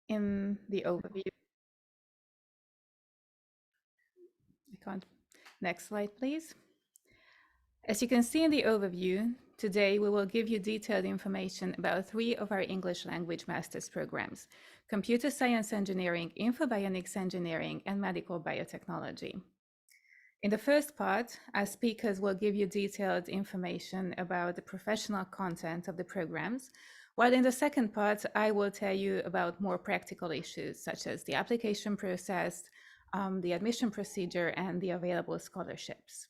in the overview. Next slide, please. As you can see in the overview, today we will give you detailed information about 3 of our English language master's programs: Computer Science Engineering, Info-Bionics Engineering, and Medical Biotechnology. In the first part, our speakers will give you detailed information about the professional content of the programs, while in the second part, I will tell you about more practical issues such as the application process, the admission procedure, and the available scholarships.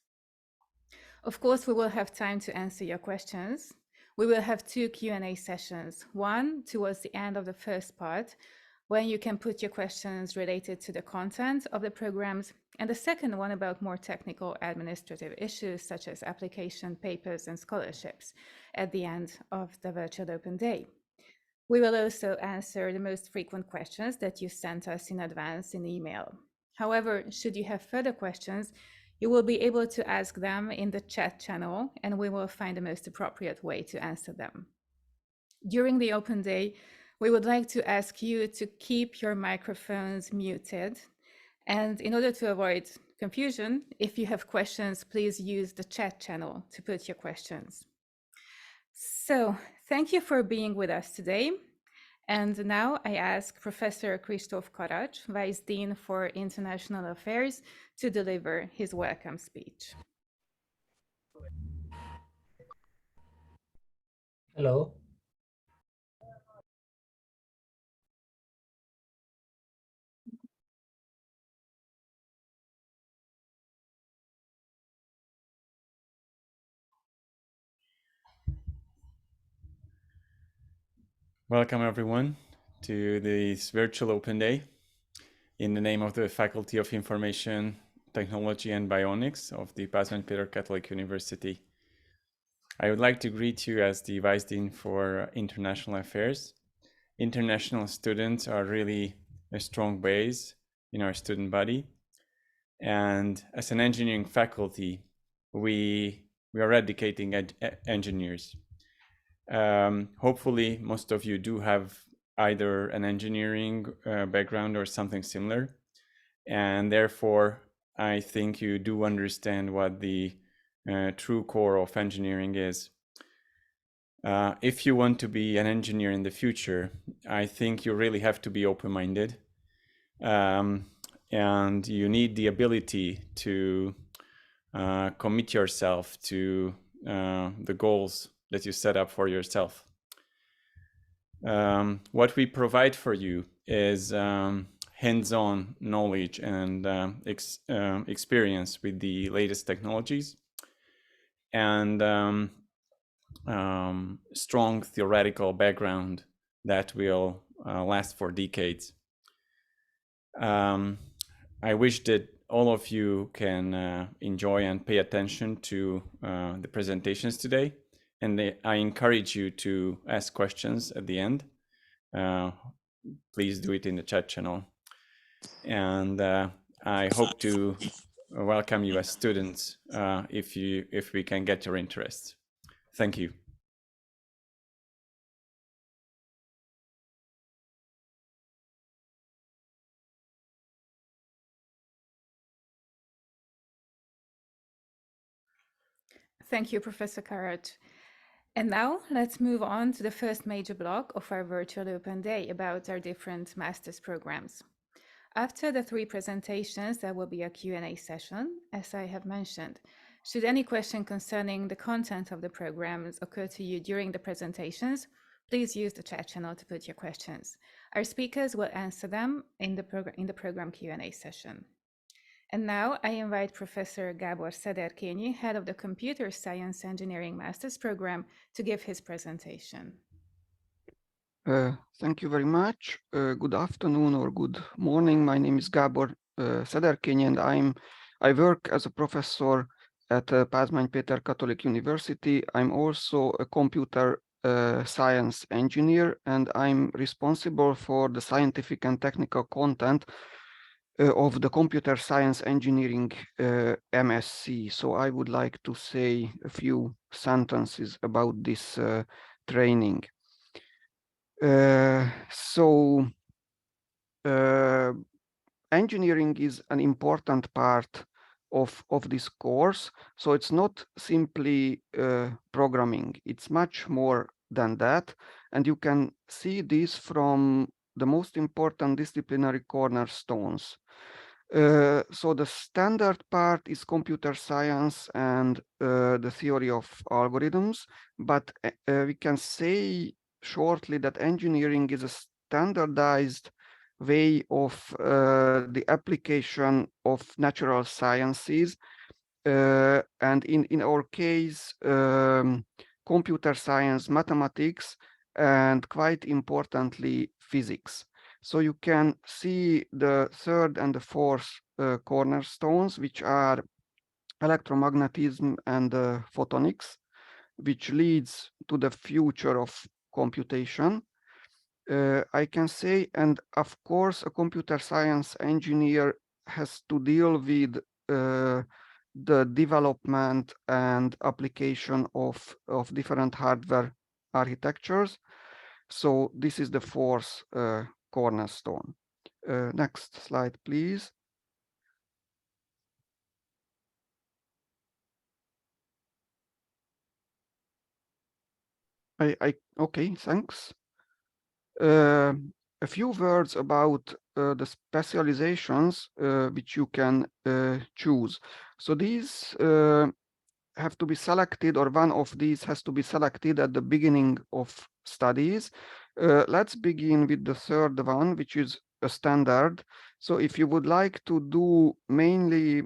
Of course, we will have time to answer your questions. We will have 2 Q&A sessions, one towards the end of the first part, when you can put your questions related to the content of the programs, and the second one about more technical administrative issues such as application papers and scholarships at the end of the virtual open day. We will also answer the most frequent questions that you sent us in advance in email. However, should you have further questions, you will be able to ask them in the chat channel, and we will find the most appropriate way to answer them. During the open day, we would like to ask you to keep your microphones muted. And in order to avoid confusion, if you have questions, please use the chat channel to put your questions. So thank you for being with us today. And now I ask Professor Kristóf Karacs, Vice Dean for International Affairs, to deliver his welcome speech. Hello. Welcome everyone to this virtual open day in the name of the Faculty of Information Technology and Bionics of the Pázmány ITK Catholic University. I would like to greet you as the Vice Dean for International Affairs. International students are really a strong base in our student body. And as an engineering faculty, we are educating engineers. Hopefully, most of you do have either an engineering background or something similar. And therefore, I think you do understand what the true core of engineering is. If you want to be an engineer in the future, I think you really have to be open-minded. And you need the ability to commit yourself to the goals that you set up for yourself. What we provide for you is hands-on knowledge and experience with the latest technologies and strong theoretical background that will last for decades. I wish that all of you can enjoy and pay attention to the presentations today. And I encourage you to ask questions at the end. Please do it in the chat channel. And I hope to welcome you as students if we can get your interest. Thank you. Thank you, Professor Karacs. And now let's move on to the first major block of our virtual open day about our different master's programs. After the 3 presentations, there will be a Q&A session, as I have mentioned. Should any question concerning the content of the programs occur to you during the presentations, please use the chat channel to put your questions. Our speakers will answer them in the program Q&A session. And now I invite Professor Gábor Szederkényi, head of the Computer Science Engineering Master's Program, to give his presentation. Thank you very much. Good afternoon or good morning. My name is Gábor Szederkényi, and I work as a professor at Pázmány ITK Catholic University. I'm also a computer science engineer, and I'm responsible for the scientific and technical content of the Computer Science Engineering MSc. So I would like to say a few sentences about this training. So engineering is an important part of this course. So it's not simply programming, it's much more than that. And you can see this from the most important disciplinary cornerstones. So the standard part is computer science and the theory of algorithms, but we can say shortly that engineering is a standardized way of the application of natural sciences. And in our case, computer science, mathematics, and quite importantly, physics. So you can see the third and the fourth cornerstones, which are electromagnetism and photonics, which leads to the future of computation. I can say, and of course, a computer science engineer has to deal with the development and application of different hardware architectures. So this is the fourth cornerstone. Next slide, please. Okay, thanks. A few words about the specializations which you can choose. So these have to be selected, or one of these has to be selected at the beginning of studies. Let's begin with the third one, which is a standard. So if you would like to do mainly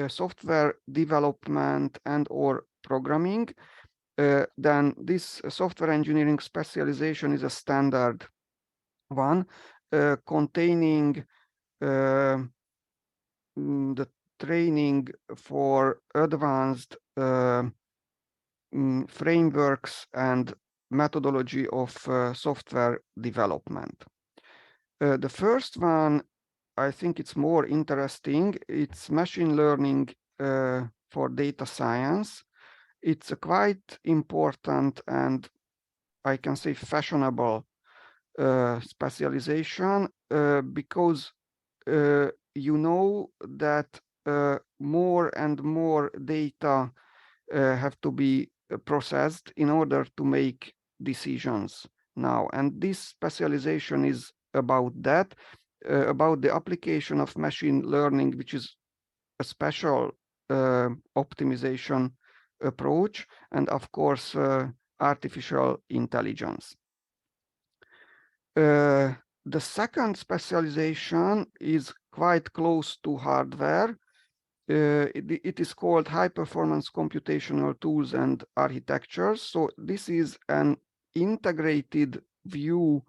software development and or programming, then this software engineering specialization is a standard one containing the training for advanced frameworks and methodology of software development. The first one, I think it's more interesting. It's machine learning for data science. It's a quite important and I can say fashionable specialization because you know that more and more data have to be processed in order to make decisions now. And this specialization is about that, about the application of machine learning, which is a special optimization approach, and of course, artificial intelligence. The second specialization is quite close to hardware. It is called high performance computational tools and architectures. So this is an integrated view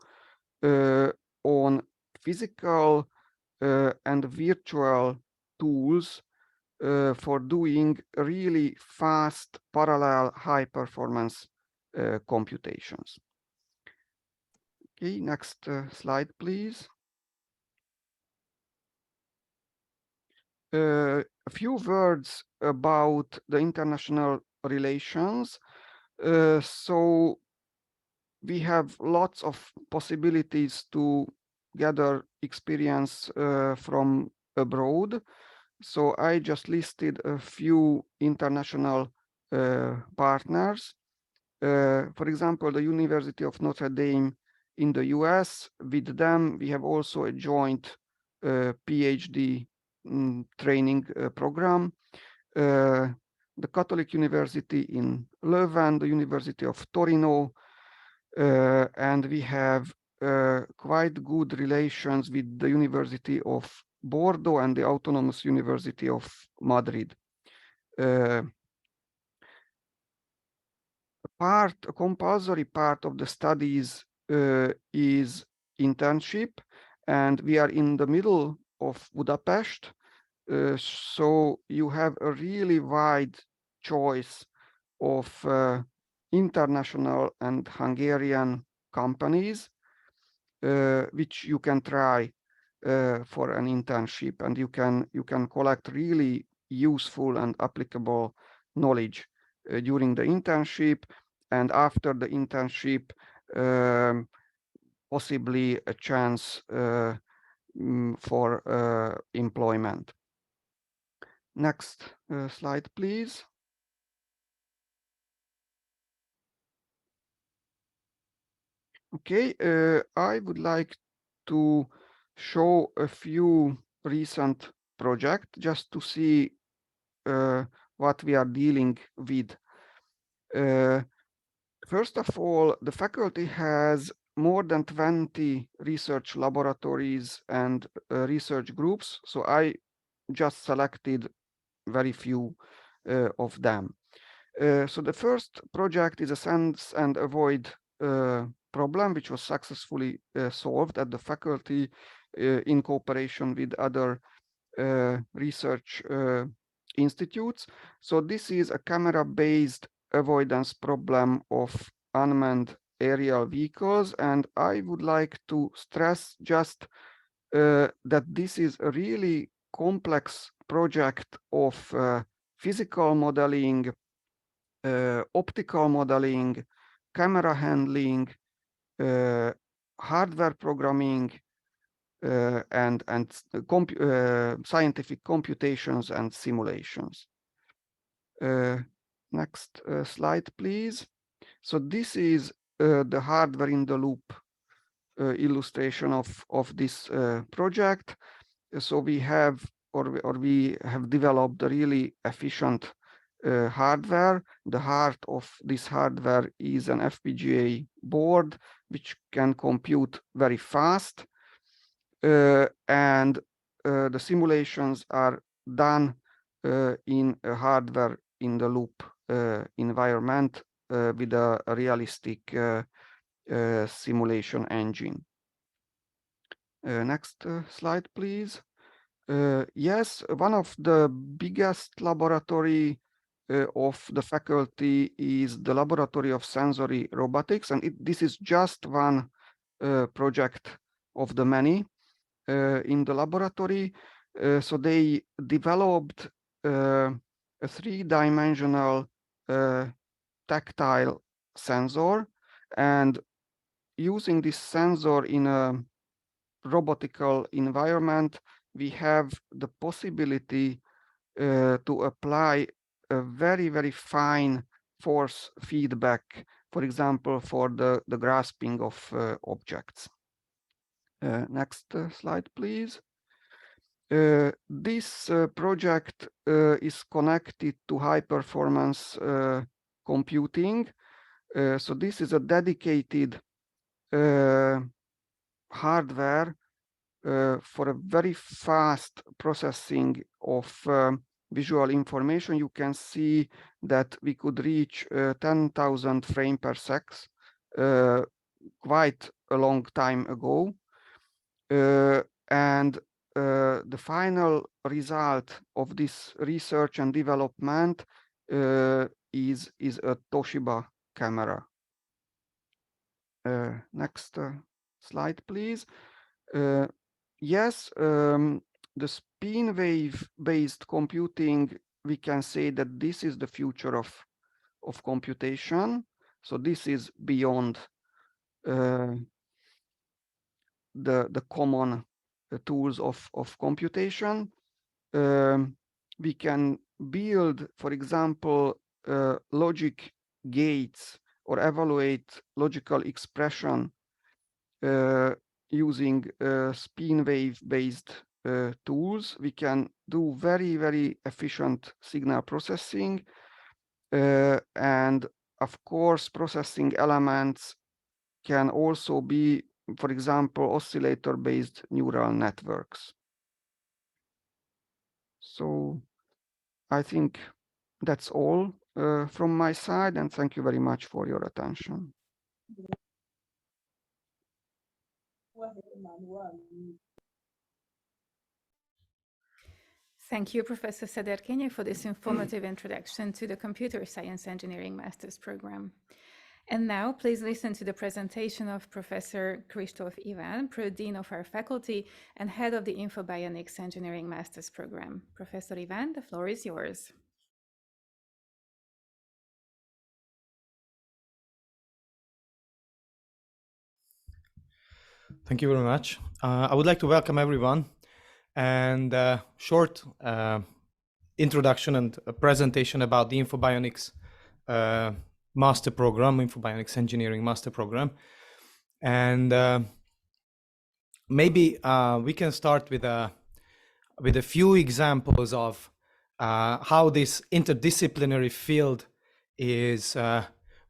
on physical and virtual tools for doing really fast parallel high performance computations. Okay, next slide, please. A few words about the international relations. So we have lots of possibilities to gather experience from abroad. So I just listed a few international partners. For example, the University of Notre Dame in the US. With them, we have also a joint PhD training program. The Catholic University in Leuven, the University of Torino, and we have quite good relations with the University of Bordeaux and the Autonomous University of Madrid. A compulsory part of the studies is internship, and we are in the middle of Budapest, so you have a really wide choice of international and Hungarian companies which you can try for an internship, and you can collect really useful and applicable knowledge during the internship, and after the internship possibly a chance for employment. Next slide, please. Okay, I would like to show a few recent projects just to see what we are dealing with. First of all, the faculty has more than 20 research laboratories and research groups, so I just selected very few of them. So the first project is a sense and avoid problem, which was successfully solved at the faculty in cooperation with other research institutes. So this is a camera-based avoidance problem of unmanned aerial vehicles, and I would like to stress just that this is a really complex project of physical modeling, optical modeling, camera handling, hardware programming, and scientific computations and simulations. Next slide, please. So this is the hardware in the loop illustration of this project. So we have we have developed a really efficient hardware. The heart of this hardware is an FPGA board, which can compute very fast. And the simulations are done in a hardware in the loop environment with a realistic simulation engine. Next slide, please. Yes, one of the biggest laboratory of the faculty is the Laboratory of Sensory Robotics, and this is just one project of the many in the laboratory. So they developed a three-dimensional tactile sensor, and using this sensor in a robotical environment, we have the possibility to apply a very, very fine force feedback, for example, for the grasping of objects. Next slide, please. This project is connected to high-performance computing. So this is a dedicated hardware for a very fast processing of visual information. You can see that we could reach 10,000 frames per second quite a long time ago. And the final result of this research and development is a Toshiba camera. Next slide, please. Yes, the spin wave based computing, we can say that this is the future of computation. So this is beyond the common tools of computation. We can build, for example, logic gates or evaluate logical expression using spin wave based tools. We can do very, very efficient signal processing. And of course, processing elements can also be, for example, oscillator based neural networks. So I think that's all from my side, and thank you very much for your attention. Thank you, Professor Sederkenye, for this informative introduction to the Computer Science Engineering Master's Program. And now, please listen to the presentation of Professor Christoph Ivan, Pro-Dean of our faculty and head of the Info-Bionics Engineering Master's Program. Professor Ivan, the floor is yours. Thank you very much. I would like to welcome everyone and short introduction and a presentation about the Info-Bionics master program, Info-Bionics Engineering master program. And maybe we can start with a few examples of how this interdisciplinary field is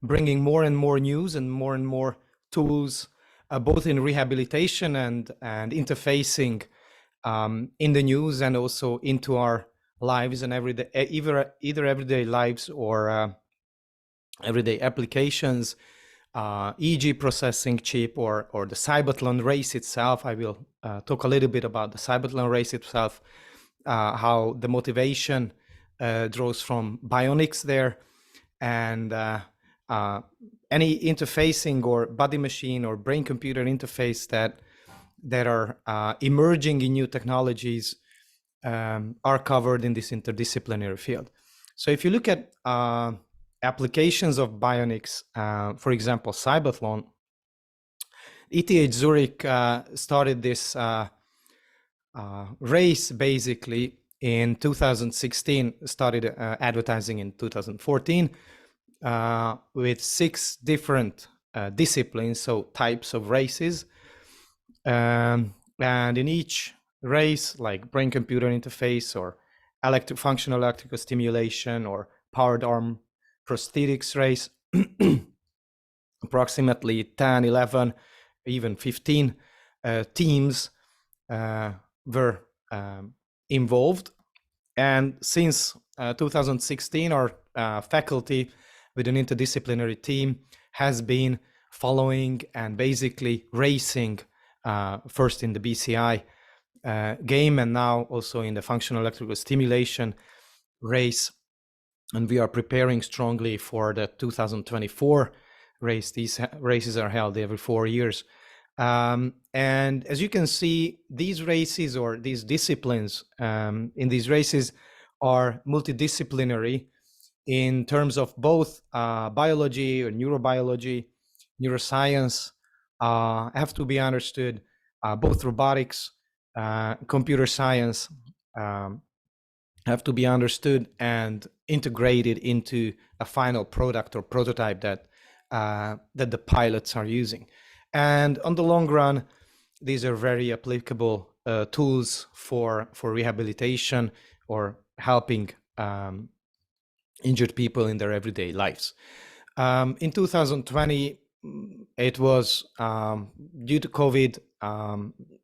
bringing more and more news and more tools, both in rehabilitation and interfacing in the news and also into our lives and everyday, either everyday lives or everyday applications, e.g. processing chip or the Cybathlon race itself. I will talk a little bit about the Cybathlon race itself, how the motivation draws from bionics there, and any interfacing or body machine or brain computer interface that are emerging in new technologies are covered in this interdisciplinary field. So if you look at applications of bionics, for example, Cybathlon, ETH Zurich started this race basically in 2016, started advertising in 2014 with 6 different disciplines, so types of races. And in each race, like brain-computer interface or functional electrical stimulation or powered arm prosthetics race, approximately 10, 11, even 15 teams were involved. And since 2016, our faculty with an interdisciplinary team has been following and basically racing first in the BCI game and now also in the functional electrical stimulation race. And we are preparing strongly for the 2024 race. These races are held every 4 years. And as you can see, these races or these disciplines in these races are multidisciplinary in terms of both biology or neurobiology, neuroscience have to be understood, both robotics, computer science have to be understood and integrated into a final product or prototype that the pilots are using. And on the long run, these are very applicable tools for rehabilitation or helping injured people in their everyday lives. In 2020, it was due to COVID,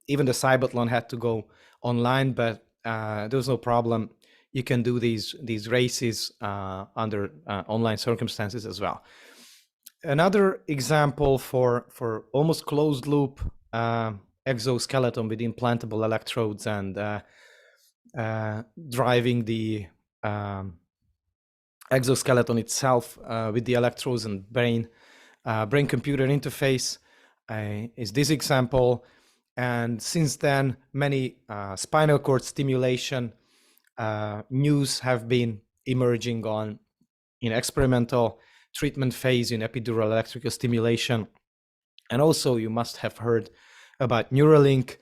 even the Cybathlon had to go online, but there was no problem. You can do these races under online circumstances as well. Another example for almost closed loop exoskeleton with implantable electrodes and driving the exoskeleton itself with the electrodes and brain-computer interface is this example. And since then, many spinal cord stimulation news have been emerging in experimental treatment phase in epidural electrical stimulation. And also you must have heard about Neuralink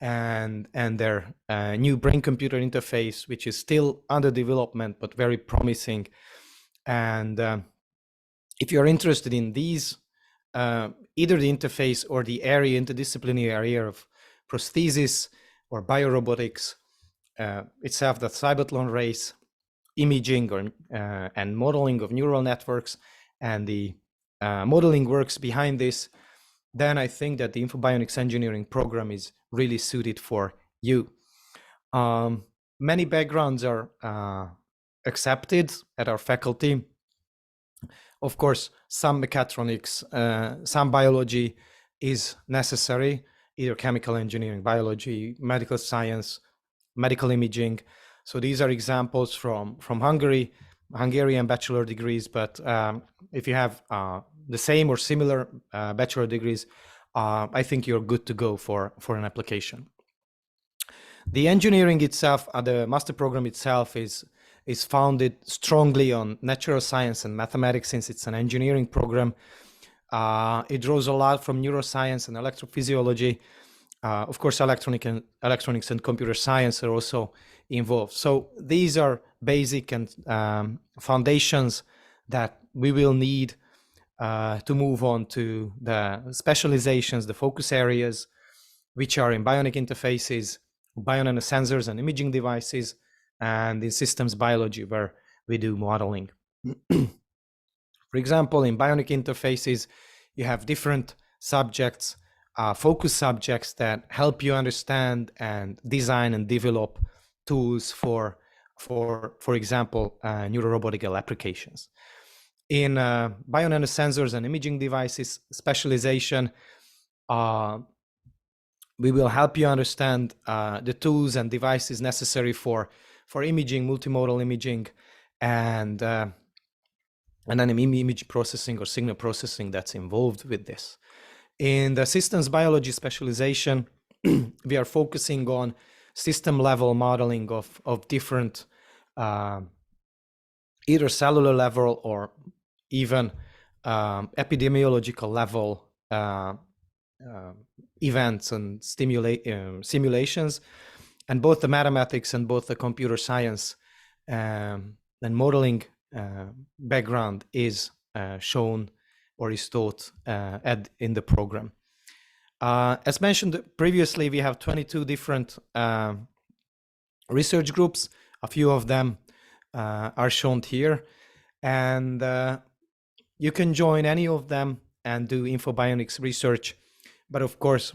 and their new brain-computer interface, which is still under development, but very promising. And if you're interested in these, either the interface or the interdisciplinary area of prosthesis or biorobotics itself, the Cybathlon race, imaging or and modeling of neural networks, and the modeling works behind this, then I think that the Info-Bionics Engineering program is really suited for you. Many backgrounds are accepted at our faculty. Of course, some mechatronics, some biology is necessary, either chemical engineering, biology, medical science, medical imaging. So these are examples from Hungarian bachelor degrees, but if you have the same or similar bachelor degrees, I think you're good to go for an application. The engineering itself, the master program itself is founded strongly on natural science and mathematics, since it's an engineering program. It draws a lot from neuroscience and electrophysiology, of course, electronics and computer science are also involved. So these are basic and foundations that we will need to move on to the specializations, the focus areas, which are in bionic interfaces, bionano-sensors and imaging devices, and in systems biology, where we do modeling. For example, in bionic interfaces, you have different subjects, focus subjects that help you understand and design and develop tools for example, neurorobotical applications. In bionano-sensors and imaging devices specialization, we will help you understand the tools and devices necessary for imaging, multimodal imaging, and then image processing or signal processing that's involved with this. In the systems biology specialization, we are focusing on system level modeling of different either cellular level or even epidemiological level events and simulations, and both the mathematics and both the computer science and modeling background is shown or is taught in the program. As mentioned previously, we have 22 different research groups. A few of them are shown here, and you can join any of them and do Info-Bionics research. But of course,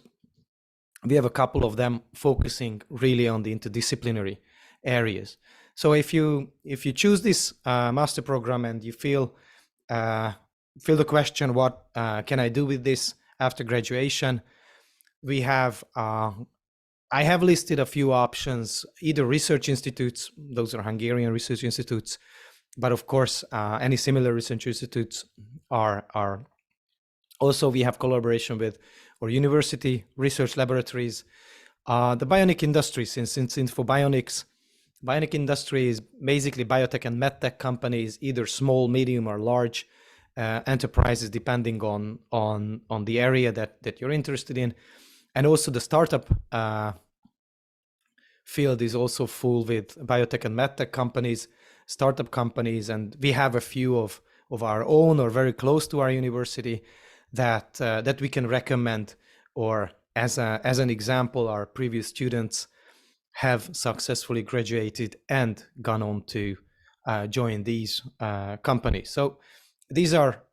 we have a couple of them focusing really on the interdisciplinary areas. So if you choose this master program and you feel the question, what can I do with this after graduation? We have I have listed a few options, either research institutes, those are Hungarian research institutes, but of course, any similar research institutes are also, we have collaboration with or university research laboratories. The bionic industry, since Info-Bionics, bionic industry is basically biotech and medtech companies, either small, medium, or large enterprises, depending on the area that you're interested in. And also the startup field is also full with biotech and medtech companies, startup companies, and we have a few of our own or very close to our university that we can recommend, or as an example, our previous students have successfully graduated and gone on to join these companies. So these are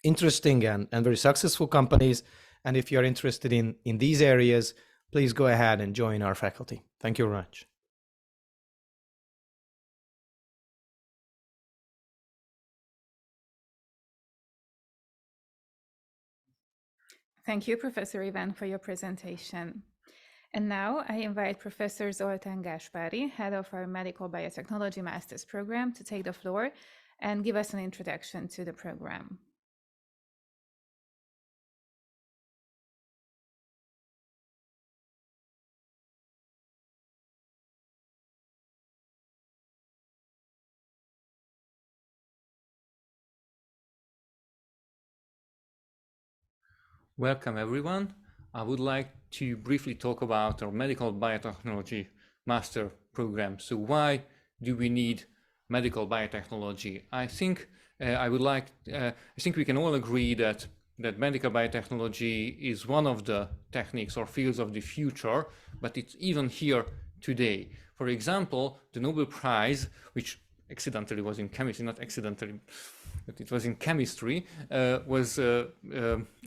interesting and very successful companies. And if you're interested in these areas, please go ahead and join our faculty. Thank you very much. Thank you, Professor Ivan, for your presentation. And now I invite Professor Zoltán Gáspári, head of our Medical Biotechnology Master's program, to take the floor and give us an introduction to the program. Welcome everyone. I would like to briefly talk about our medical biotechnology master program. So why do we need medical biotechnology? I think we can all agree that medical biotechnology is one of the techniques or fields of the future, but it's even here today. For example, the Nobel Prize, which accidentally was in chemistry, not accidentally, but it was in chemistry, was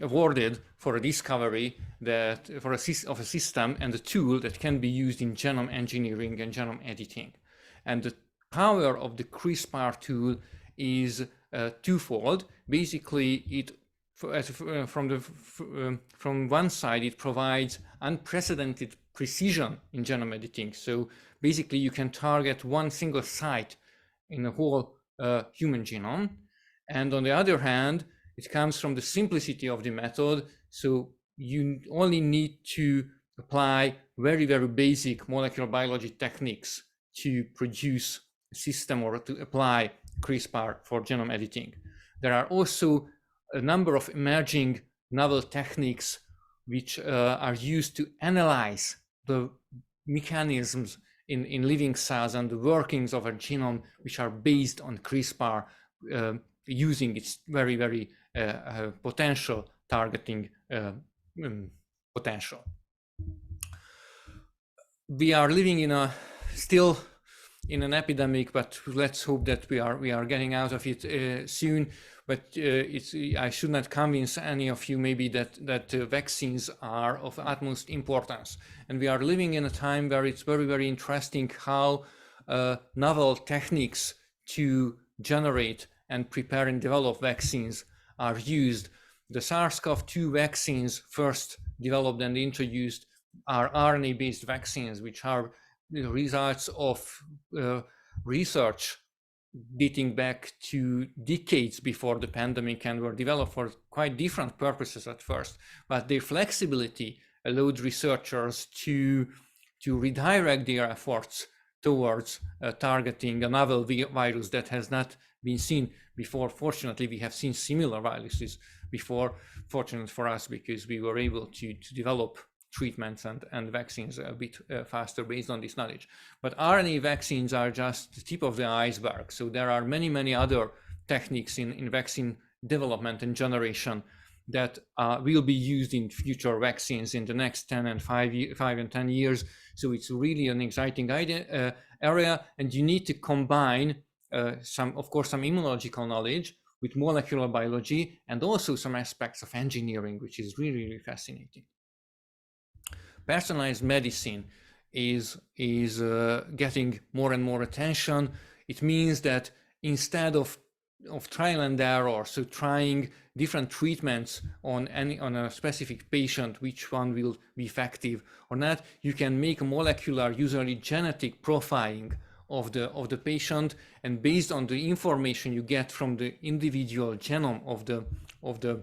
awarded for a discovery of a system and a tool that can be used in genome engineering and genome editing. And the power of the CRISPR tool is twofold. Basically, from one side, it provides unprecedented precision in genome editing. So basically, you can target one single site in a whole human genome. And on the other hand, it comes from the simplicity of the method. So you only need to apply very, very basic molecular biology techniques to produce a system or to apply CRISPR for genome editing. There are also a number of emerging novel techniques which are used to analyze the mechanisms in living cells and the workings of a genome, which are based on CRISPR, using its very, very potential targeting potential. We are living in still in an epidemic, but let's hope that we are getting out of it soon. But I should not convince any of you maybe that vaccines are of utmost importance. And we are living in a time where it's very, very interesting how novel techniques to generate and prepare and develop vaccines are used. The SARS-CoV-2 vaccines first developed and introduced are RNA-based vaccines, which are the results of research dating back to decades before the pandemic and were developed for quite different purposes at first. But their flexibility allowed researchers to redirect their efforts towards targeting a novel virus that has not been seen before. Fortunately, we have seen similar viruses before, fortunate for us, because we were able to develop treatments and vaccines a bit faster based on this knowledge. But RNA vaccines are just the tip of the iceberg. So there are many, many other techniques in vaccine development and generation that will be used in future vaccines in the next 5 and 10 years. So it's really an exciting area, and you need to combine some immunological knowledge with molecular biology and also some aspects of engineering, which is really, really fascinating. Personalized medicine is getting more and more attention. It means that instead of trial and error, so trying different treatments on a specific patient, which one will be effective or not, you can make a molecular, usually genetic profiling of the patient, and based on the information you get from the individual genome of the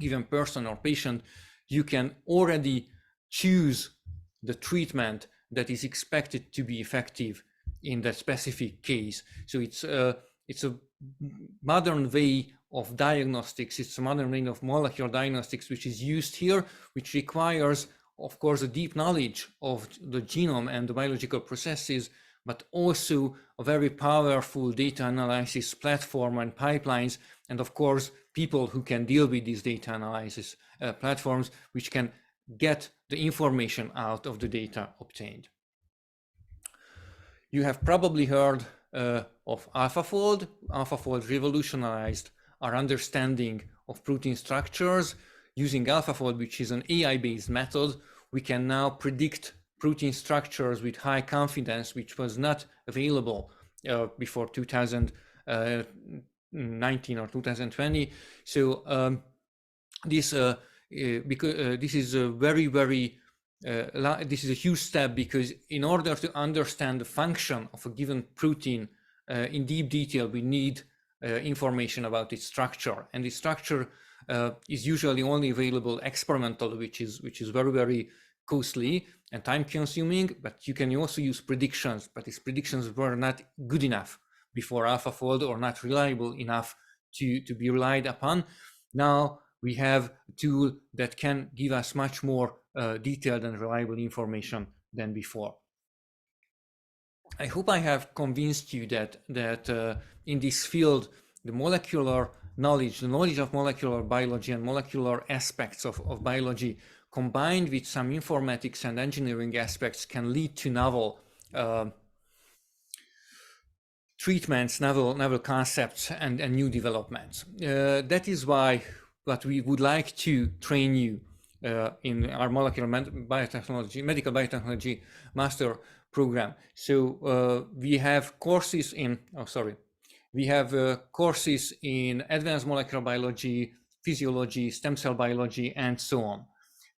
given person or patient, you can already choose the treatment that is expected to be effective in that specific case. So it's a modern way of diagnostics. It's a modern way of molecular diagnostics which is used here, which requires, of course, a deep knowledge of the genome and the biological processes, but also a very powerful data analysis platform and pipelines, and of course, people who can deal with these data analysis platforms, which can get the information out of the data obtained. You have probably heard of AlphaFold. AlphaFold revolutionized our understanding of protein structures. Using AlphaFold, which is an AI-based method, we can now predict protein structures with high confidence, which was not available before 2019 or 2020. So this is a this is a huge step, because in order to understand the function of a given protein in deep detail, we need information about its structure, and the structure is usually only available experimentally, which is very, very costly and time consuming. But you can also use predictions, but these predictions were not good enough before AlphaFold, or not reliable enough to be relied upon. Now we have a tool that can give us much more detailed and reliable information than before. I hope I have convinced you that in this field, the molecular knowledge, the knowledge of molecular biology and molecular aspects of biology, combined with some informatics and engineering aspects, can lead to novel treatments, novel concepts, and new developments. That is why what we would like to train you in our molecular biotechnology, medical biotechnology master program. So we have courses in, courses in advanced molecular biology, physiology, stem cell biology, and so on.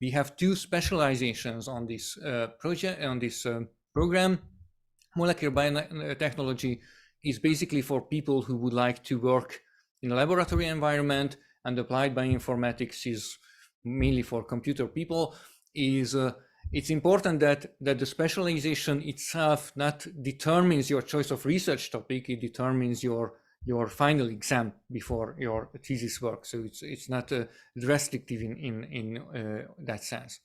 We have 2 specializations on this program. Molecular biotechnology is basically for people who would like to work in a laboratory environment, and applied bioinformatics is mainly for computer people. It's important that the specialization itself not determines your choice of research topic, it determines your your final exam before your thesis work. So it's not restrictive in that sense.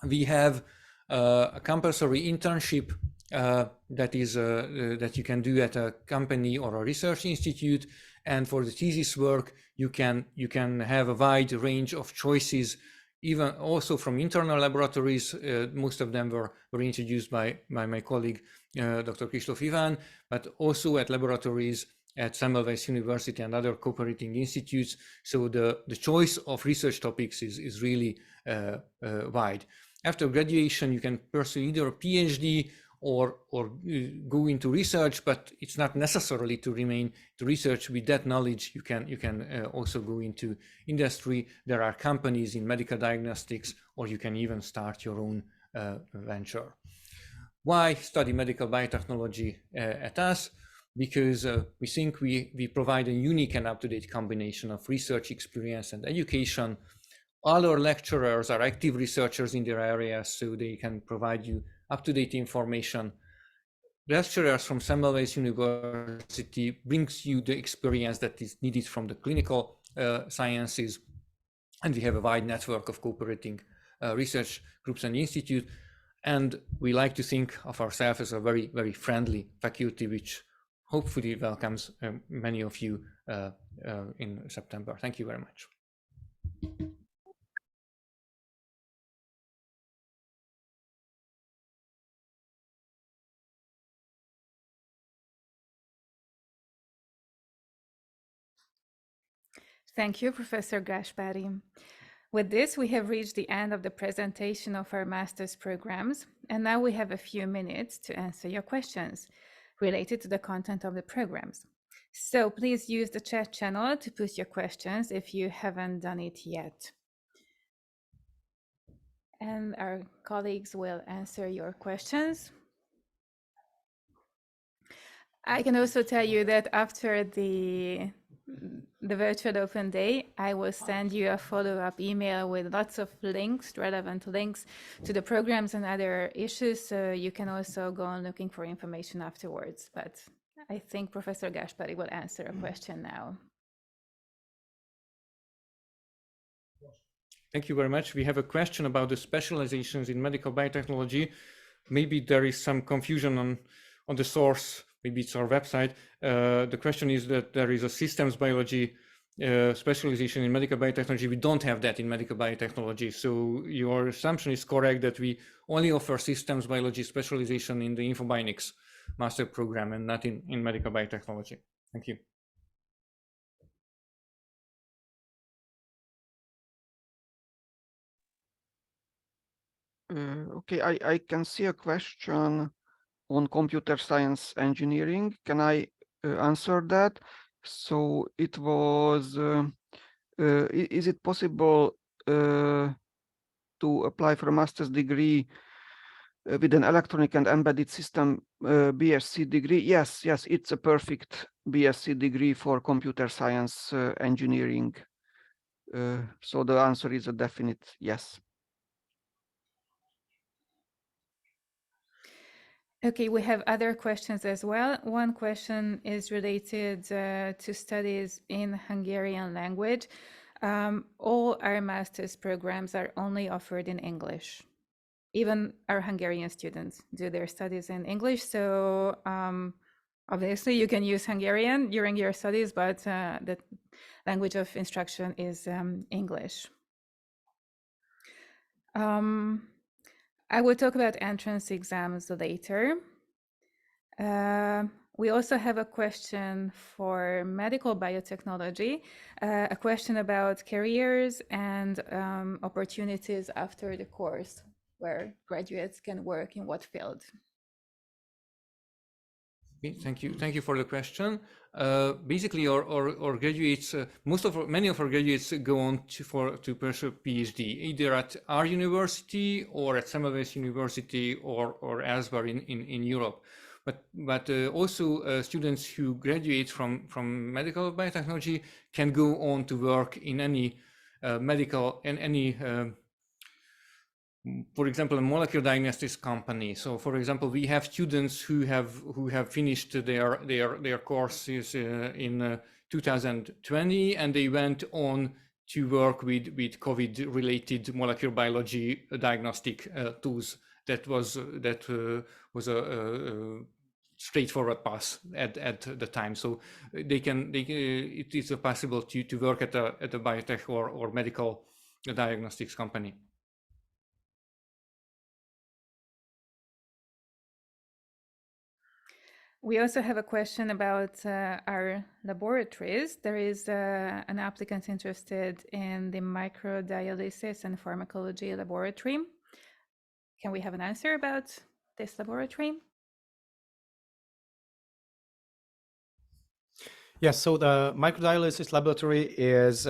We have a compulsory internship that you can do at a company or a research institute, and for the thesis work you can have a wide range of choices, even also from internal laboratories. Most of them were introduced by my colleague Dr. Kristóf Iván, but also at laboratories at Semmelweis University and other cooperating institutes. So the choice of research topics is really wide. After graduation, you can pursue either a PhD or go into research, but it's not necessarily to remain to research. With that knowledge, you can also go into industry. There are companies in medical diagnostics, or you can even start your own venture. Why study medical biotechnology at us? Because we think we provide a unique and up-to-date combination of research experience and education. All our lecturers are active researchers in their areas, so they can provide you up-to-date information. Lecturers from Semmelweis University brings you the experience that is needed from the clinical sciences, and we have a wide network of cooperating research groups and institutes. And we like to think of ourselves as a very, very friendly faculty, which hopefully welcomes many of you in September. Thank you very much. Thank you, Professor Gaspari. With this, we have reached the end of the presentation of our master's programs, and now we have a few minutes to answer your questions related to the content of the programs. So please use the chat channel to put your questions if you haven't done it yet. And our colleagues will answer your questions. I can also tell you that after the virtual open day, I will send you a follow-up email with lots of links, relevant links to the programs and other issues, so you can also go on looking for information afterwards. But I think Professor Gaspari will answer a question now. Thank you very much. We have a question about the specializations in medical biotechnology. Maybe there is some confusion on the source. Maybe it's our website. The question is that there is a systems biology specialization in medical biotechnology. We don't have that in medical biotechnology. So your assumption is correct that we only offer systems biology specialization in the Info-Bionics master program and not in medical biotechnology. Thank you. Okay, I can see a question on computer science engineering. Can I answer that? So it was, is it possible to apply for a master's degree with an electronic and embedded system BSc degree? Yes, it's a perfect BSc degree for computer science engineering. So the answer is a definite yes. Okay, we have other questions as well. One question is related to studies in Hungarian language. All our master's programs are only offered in English. Even our Hungarian students do their studies in English. So obviously you can use Hungarian during your studies, but the language of instruction is English. I will talk about entrance exams later. We also have a question for medical biotechnology, a question about careers and opportunities after the course, where graduates can work in what field. Thank you for the question. Basically, our graduates, many of our graduates go on to pursue PhD either at our university or at Semmelweis University or elsewhere in Europe. But also students who graduate from medical biotechnology can go on to work in any medical and any for example, a molecular diagnostics company. So, for example, we have students who have finished their courses in 2020, and they went on to work with COVID-related molecular biology diagnostic tools. That was a straightforward path at the time. So it is possible to work at a biotech or medical diagnostics company. We also have a question about our laboratories. There is an applicant interested in the microdialysis and pharmacology laboratory. Can we have an answer about this laboratory? Yes, so the microdialysis laboratory is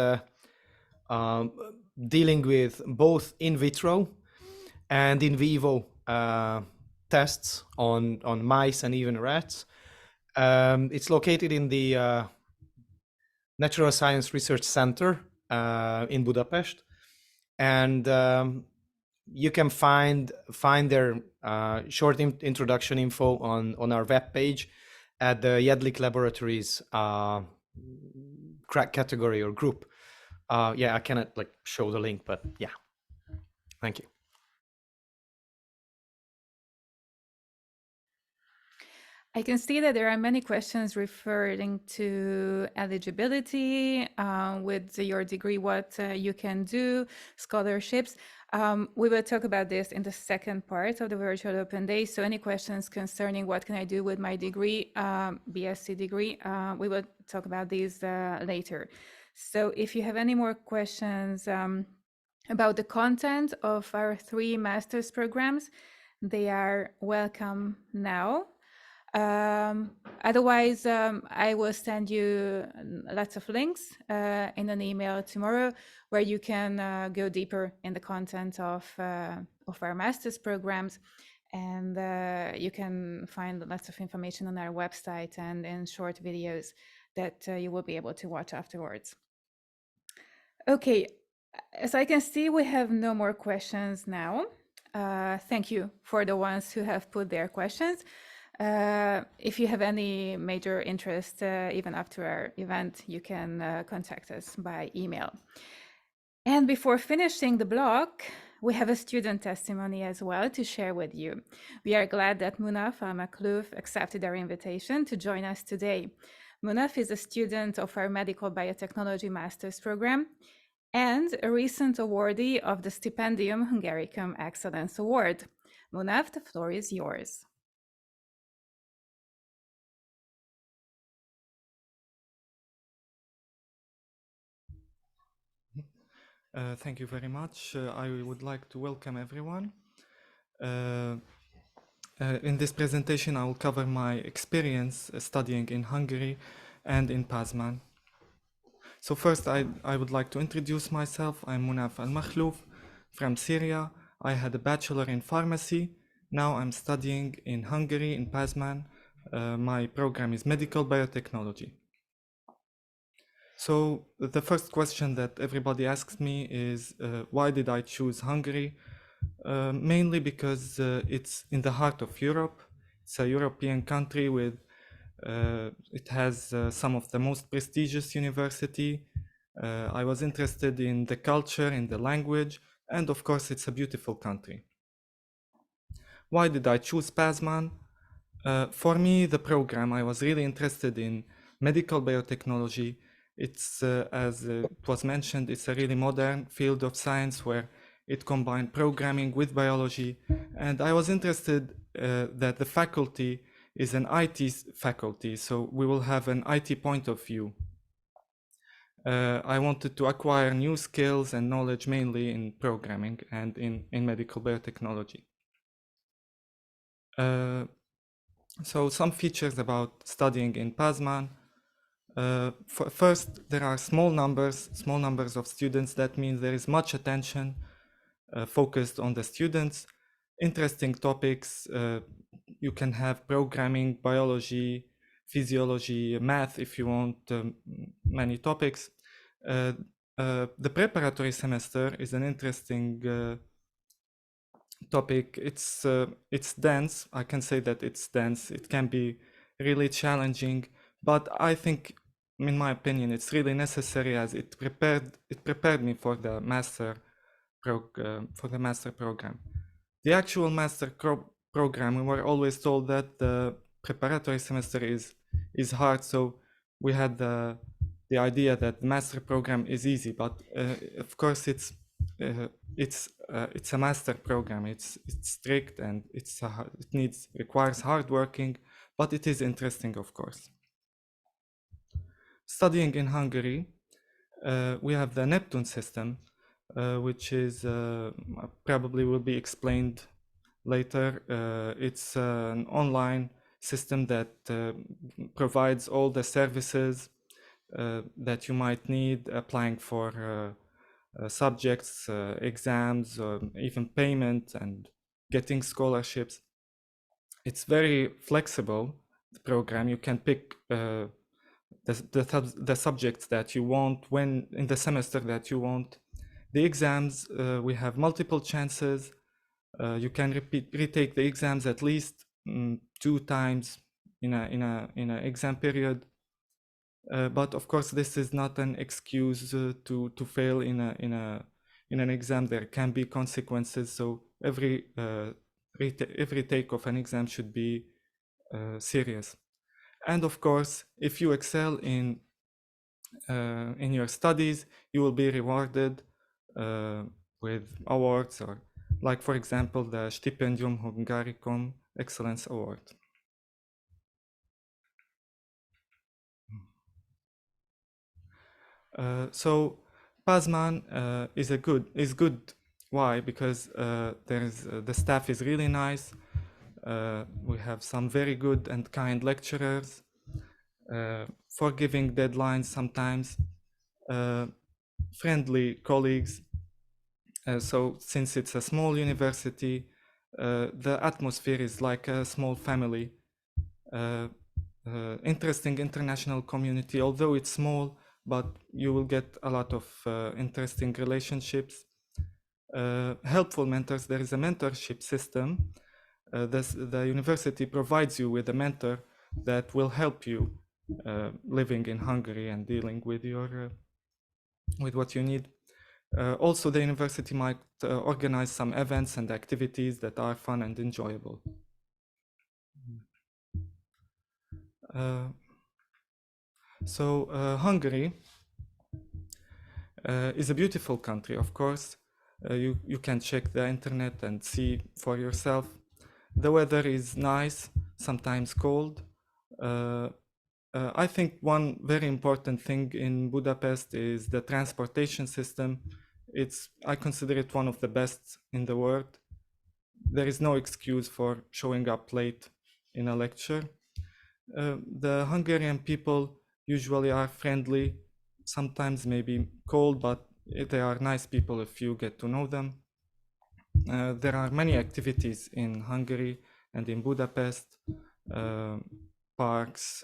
dealing with both in vitro and in vivo tests on mice and even rats. It's located in the Natural Science Research Center in Budapest, and you can find their short introduction info on our webpage at the Jedlik Laboratories category or group. Yeah, I cannot like show the link, but yeah, thank you. I can see that there are many questions referring to eligibility with your degree, what you can do, scholarships. We will talk about this in the second part of the virtual open day. So any questions concerning what can I do with my degree, BSc degree, we will talk about these later. So if you have any more questions about the content of our 3 master's programs, they are welcome now. Otherwise, I will send you lots of links in an email tomorrow where you can go deeper in the content of our master's programs, and you can find lots of information on our website and in short videos that you will be able to watch afterwards. Okay, as I can see, we have no more questions now. Thank you for the ones who have put their questions. If you have any major interest, even after our event, you can contact us by email. And before finishing the block, we have a student testimony as well to share with you. We are glad that Munaf Al-Maklouf accepted our invitation to join us today. Munaf is a student of our Medical Biotechnology Master's Program and a recent awardee of the Stipendium Hungaricum Excellence Award. Munaf, the floor is yours. Thank you very much. I would like to welcome everyone. In this presentation, I will cover my experience studying in Hungary and in Pázmány. So first, I would like to introduce myself. I'm Munaf Al-Maklouf from Syria. I had a bachelor in pharmacy. Now I'm studying in Hungary, in Pázmány. My program is Medical Biotechnology. So the first question that everybody asks me is, why did I choose Hungary? Mainly because it's in the heart of Europe. It's a European country with, it has some of the most prestigious university. I was interested in the culture, in the language, and of course it's a beautiful country. Why did I choose Pázmány? For me, the program, I was really interested in medical biotechnology. It's, as it was mentioned, it's a really modern field of science where it combined programming with biology. And I was interested that the faculty is an IT faculty, so we will have an IT point of view. I wanted to acquire new skills and knowledge mainly in programming and in medical biotechnology. So some features about studying in Pázmány. First, there are small numbers of students. That means there is much attention focused on the students. Interesting topics. You can have programming, biology, physiology, math if you want, many topics. The preparatory semester is an interesting topic. It's dense. I can say that it's dense. It can be really challenging, but I think, in my opinion, it's really necessary as it prepared me for the master program. The actual master program, we were always told that the preparatory semester is hard, so we had the idea that the master program is easy, but of course it's a master program. It's strict and requires hard working, but it is interesting, of course. Studying in Hungary, we have the Neptune system, which is probably will be explained later. It's an online system that provides all the services that you might need applying for subjects, exams, even payment and getting scholarships. It's very flexible, the program. You can pick the subjects that you want when in the semester that you want. The exams, we have multiple chances. You can retake the exams at least 2 times in a exam period. But of course, this is not an excuse to fail in an exam. There can be consequences. So every take of an exam should be serious. And of course, if you excel in your studies, you will be rewarded with awards, or like, for example, the Stipendium Hungaricum Excellence Award. So Pázmány is good. Why? Because the staff is really nice. We have some very good and kind lecturers, forgiving deadlines sometimes, friendly colleagues. So since it's a small university, the atmosphere is like a small family. Interesting international community, although it's small, but you will get a lot of interesting relationships. Helpful mentors. There is a mentorship system. The university provides you with a mentor that will help you living in Hungary and dealing with your with what you need. Also, the university might organize some events and activities that are fun and enjoyable. Hungary is a beautiful country, of course. You can check the internet and see for yourself. The weather is nice, sometimes cold. I think one very important thing in Budapest is the transportation system. I consider it one of the best in the world. There is no excuse for showing up late in a lecture. The Hungarian people usually are friendly, sometimes maybe cold, but they are nice people if you get to know them. There are many activities in Hungary and in Budapest, parks,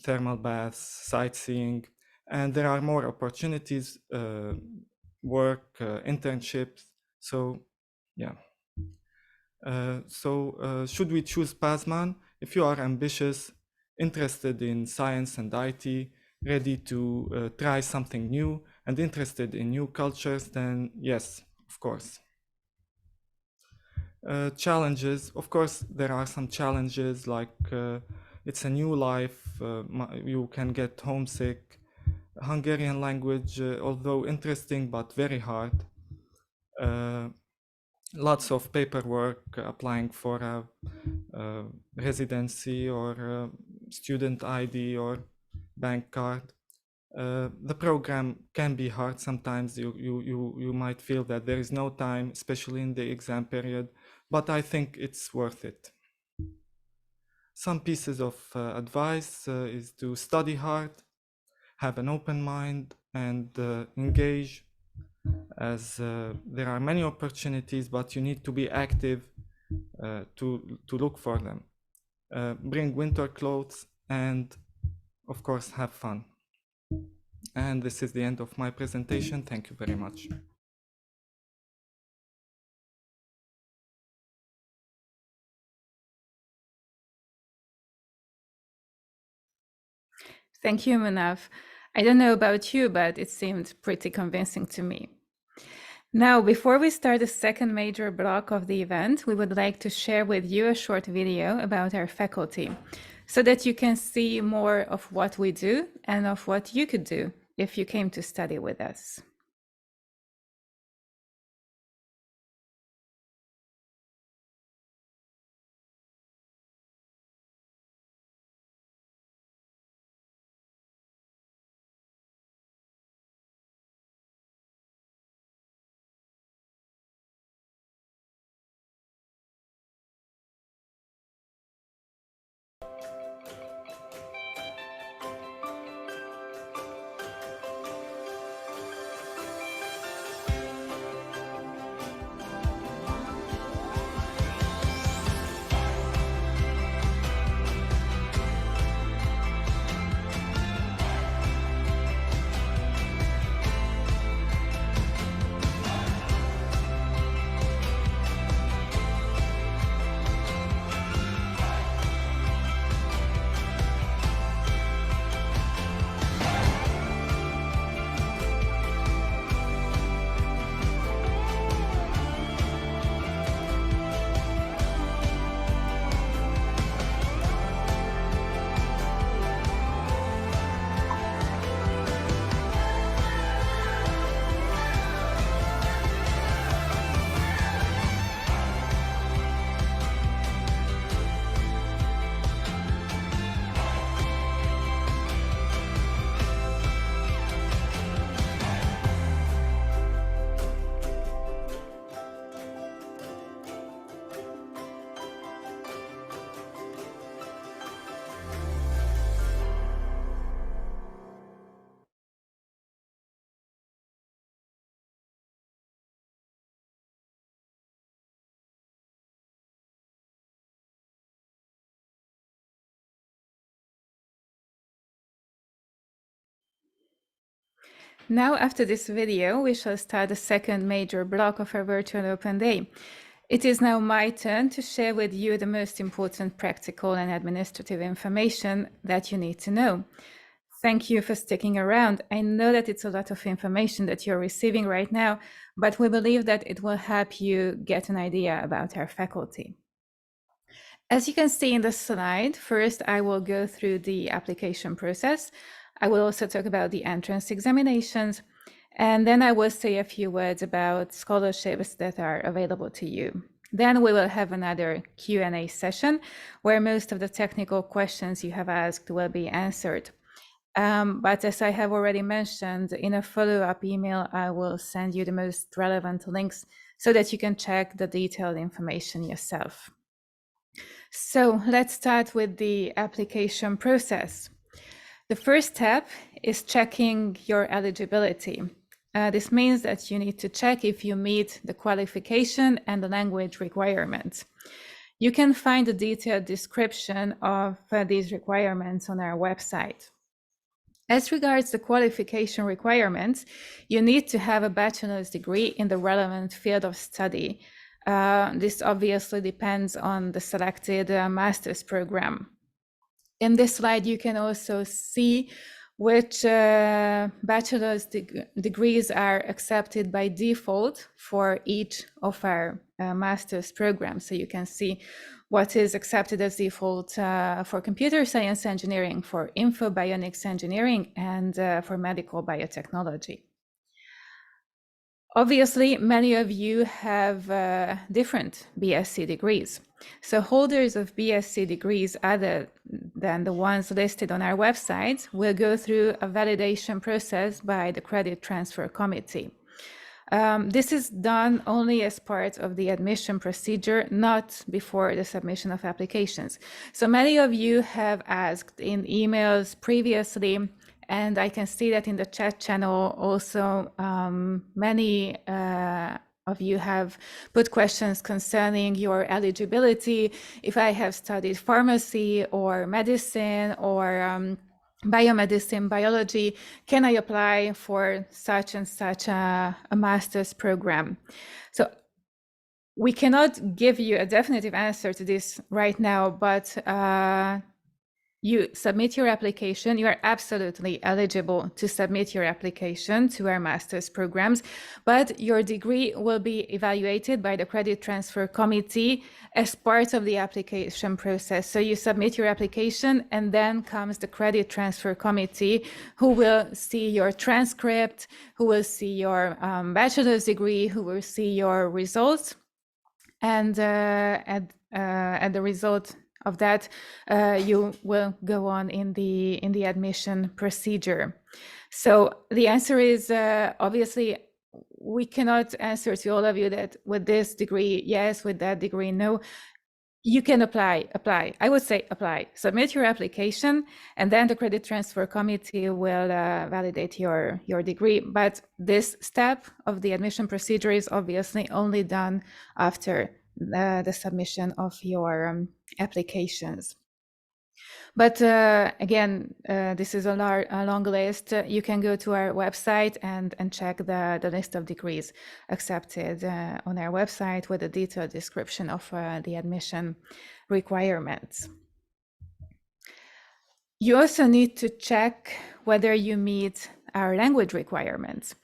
thermal baths, sightseeing, and there are more opportunities, work, internships. So, yeah. Should we choose Pázmány? If you are ambitious, interested in science and IT, ready to try something new, and interested in new cultures, then yes, of course. Challenges, of course, there are some challenges, like it's a new life, you can get homesick. Hungarian language, although interesting, but very hard. Lots of paperwork applying for a residency or a student ID or bank card. The program can be hard sometimes. You might feel that there is no time, especially in the exam period, but I think it's worth it. Some pieces of advice is to study hard, have an open mind, and engage, as there are many opportunities, but you need to be active to look for them. Bring winter clothes and, of course, have fun. And this is the end of my presentation. Thank you very much. Thank you, Manav. I don't know about you, but it seemed pretty convincing to me. Now, before we start the second major block of the event, we would like to share with you a short video about our faculty so that you can see more of what we do and of what you could do if you came to study with us. Now, after this video, we shall start the second major block of our virtual open day. It is now my turn to share with you the most important practical and administrative information that you need to know. Thank you for sticking around. I know that it's a lot of information that you're receiving right now, but we believe that it will help you get an idea about our faculty. As you can see in the slide, first I will go through the application process. I will also talk about the entrance examinations, and then I will say a few words about scholarships that are available to you. Then we will have another Q&A session where most of the technical questions you have asked will be answered. But as I have already mentioned, in a follow-up email, I will send you the most relevant links so that you can check the detailed information yourself. So let's start with the application process. The first step is checking your eligibility. This means that you need to check if you meet the qualification and the language requirements. You can find a detailed description of these requirements on our website. As regards the qualification requirements, you need to have a bachelor's degree in the relevant field of study. This obviously depends on the selected master's program. In this slide, you can also see which bachelor's degrees are accepted by default for each of our master's programs. So you can see what is accepted as default for computer science engineering, for Info-Bionics Engineering, and for medical biotechnology. Obviously, many of you have different BSc degrees. So holders of BSc degrees other than the ones listed on our website will go through a validation process by the Credit Transfer Committee. This is done only as part of the admission procedure, not before the submission of applications. So many of you have asked in emails previously, and I can see that in the chat channel also, many of you have put questions concerning your eligibility. If I have studied pharmacy or medicine or biomedicine, biology, can I apply for such and such a master's program? So we cannot give you a definitive answer to this right now, but you submit your application. You are absolutely eligible to submit your application to our master's programs, but your degree will be evaluated by the Credit Transfer Committee as part of the application process. So you submit your application, and then comes the Credit Transfer Committee, who will see your transcript, who will see your bachelor's degree, who will see your results, and at the result of that, you will go on in the admission procedure. So the answer is obviously we cannot answer to all of you that with this degree yes, with that degree no. You can apply. I would say apply. Submit your application, and then the Credit Transfer Committee will validate your degree. But this step of the admission procedure is obviously only done after the submission of your applications. But again, this is a long list. You can go to our website and check the list of degrees accepted on our website with a detailed description of the admission requirements. You also need to check whether you meet our language requirements.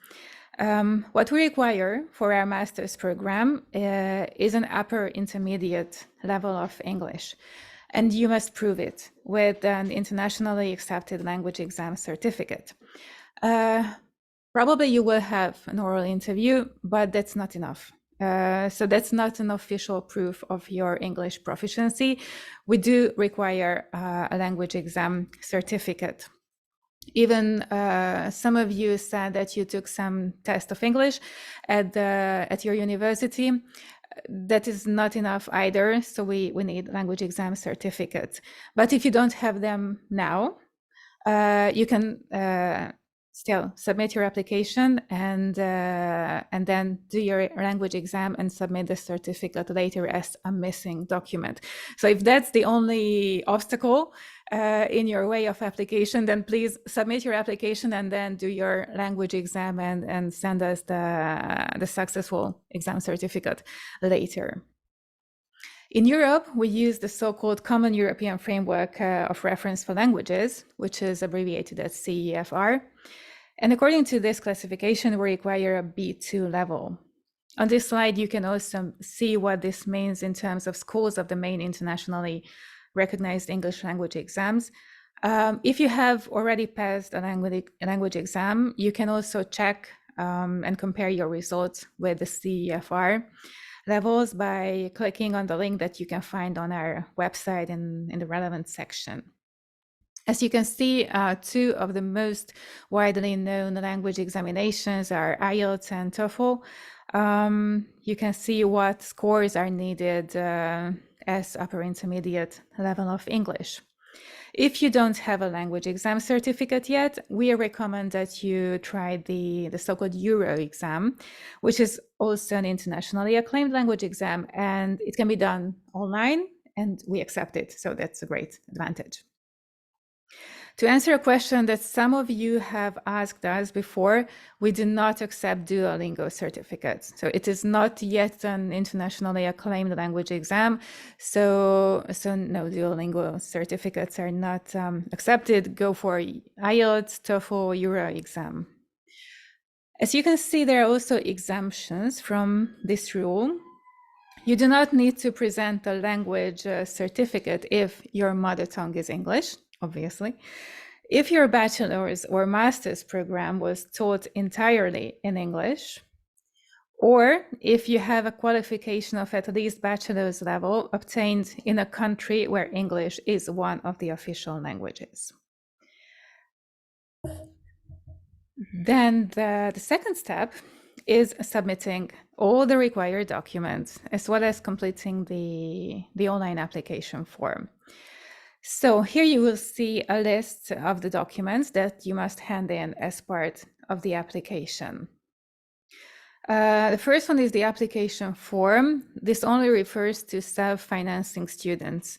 What we require for our master's program is an upper intermediate level of English. And you must prove it with an internationally accepted language exam certificate. Probably you will have an oral interview, but that's not enough. So that's not an official proof of your English proficiency. We do require a language exam certificate. Even some of you said that you took some test of English at your university. That is not enough either, so we need language exam certificates. But if you don't have them now, you can still submit your application and then do your language exam and submit the certificate later as a missing document. So if that's the only obstacle in your way of application, then please submit your application and then do your language exam and send us the successful exam certificate later. In Europe, we use the so-called Common European Framework of Reference for Languages, which is abbreviated as CEFR. And according to this classification, we require a B2 level. On this slide, you can also see what this means in terms of scores of the main internationally recognized English language exams. If you have already passed a language exam, you can also check and compare your results with the CEFR levels by clicking on the link that you can find on our website in the relevant section. As you can see, two of the most widely known language examinations are IELTS and TOEFL. You can see what scores are needed as upper intermediate level of English. If you don't have a language exam certificate yet, we recommend that you try the so-called Euro exam, which is also an internationally acclaimed language exam, and it can be done online, and we accept it, so that's a great advantage. To answer a question that some of you have asked us before, we do not accept Duolingo certificates. So it is not yet an internationally acclaimed language exam. So no, Duolingo certificates are not accepted. Go for IELTS, TOEFL, Euro exam. As you can see, there are also exemptions from this rule. You do not need to present a language certificate if your mother tongue is English, obviously. If your bachelor's or master's program was taught entirely in English, or if you have a qualification of at least bachelor's level obtained in a country where English is one of the official languages. Then the second step is submitting all the required documents, as well as completing the online application form. So here you will see a list of the documents that you must hand in as part of the application. The first one is the application form. This only refers to self-financing students.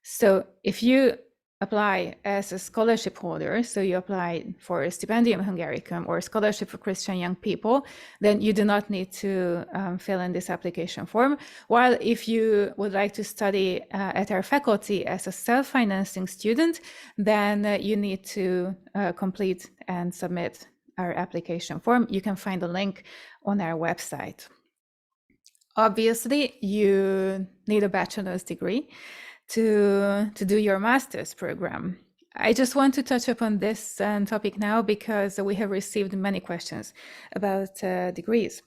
So if you apply as a scholarship holder, so you apply for a Stipendium Hungaricum or Scholarship for Christian Young People, then you do not need to fill in this application form. While if you would like to study at our faculty as a self-financing student, then you need to complete and submit our application form. You can find a link on our website. Obviously, you need a bachelor's degree to do your master's program. I just want to touch upon this topic now because we have received many questions about degrees.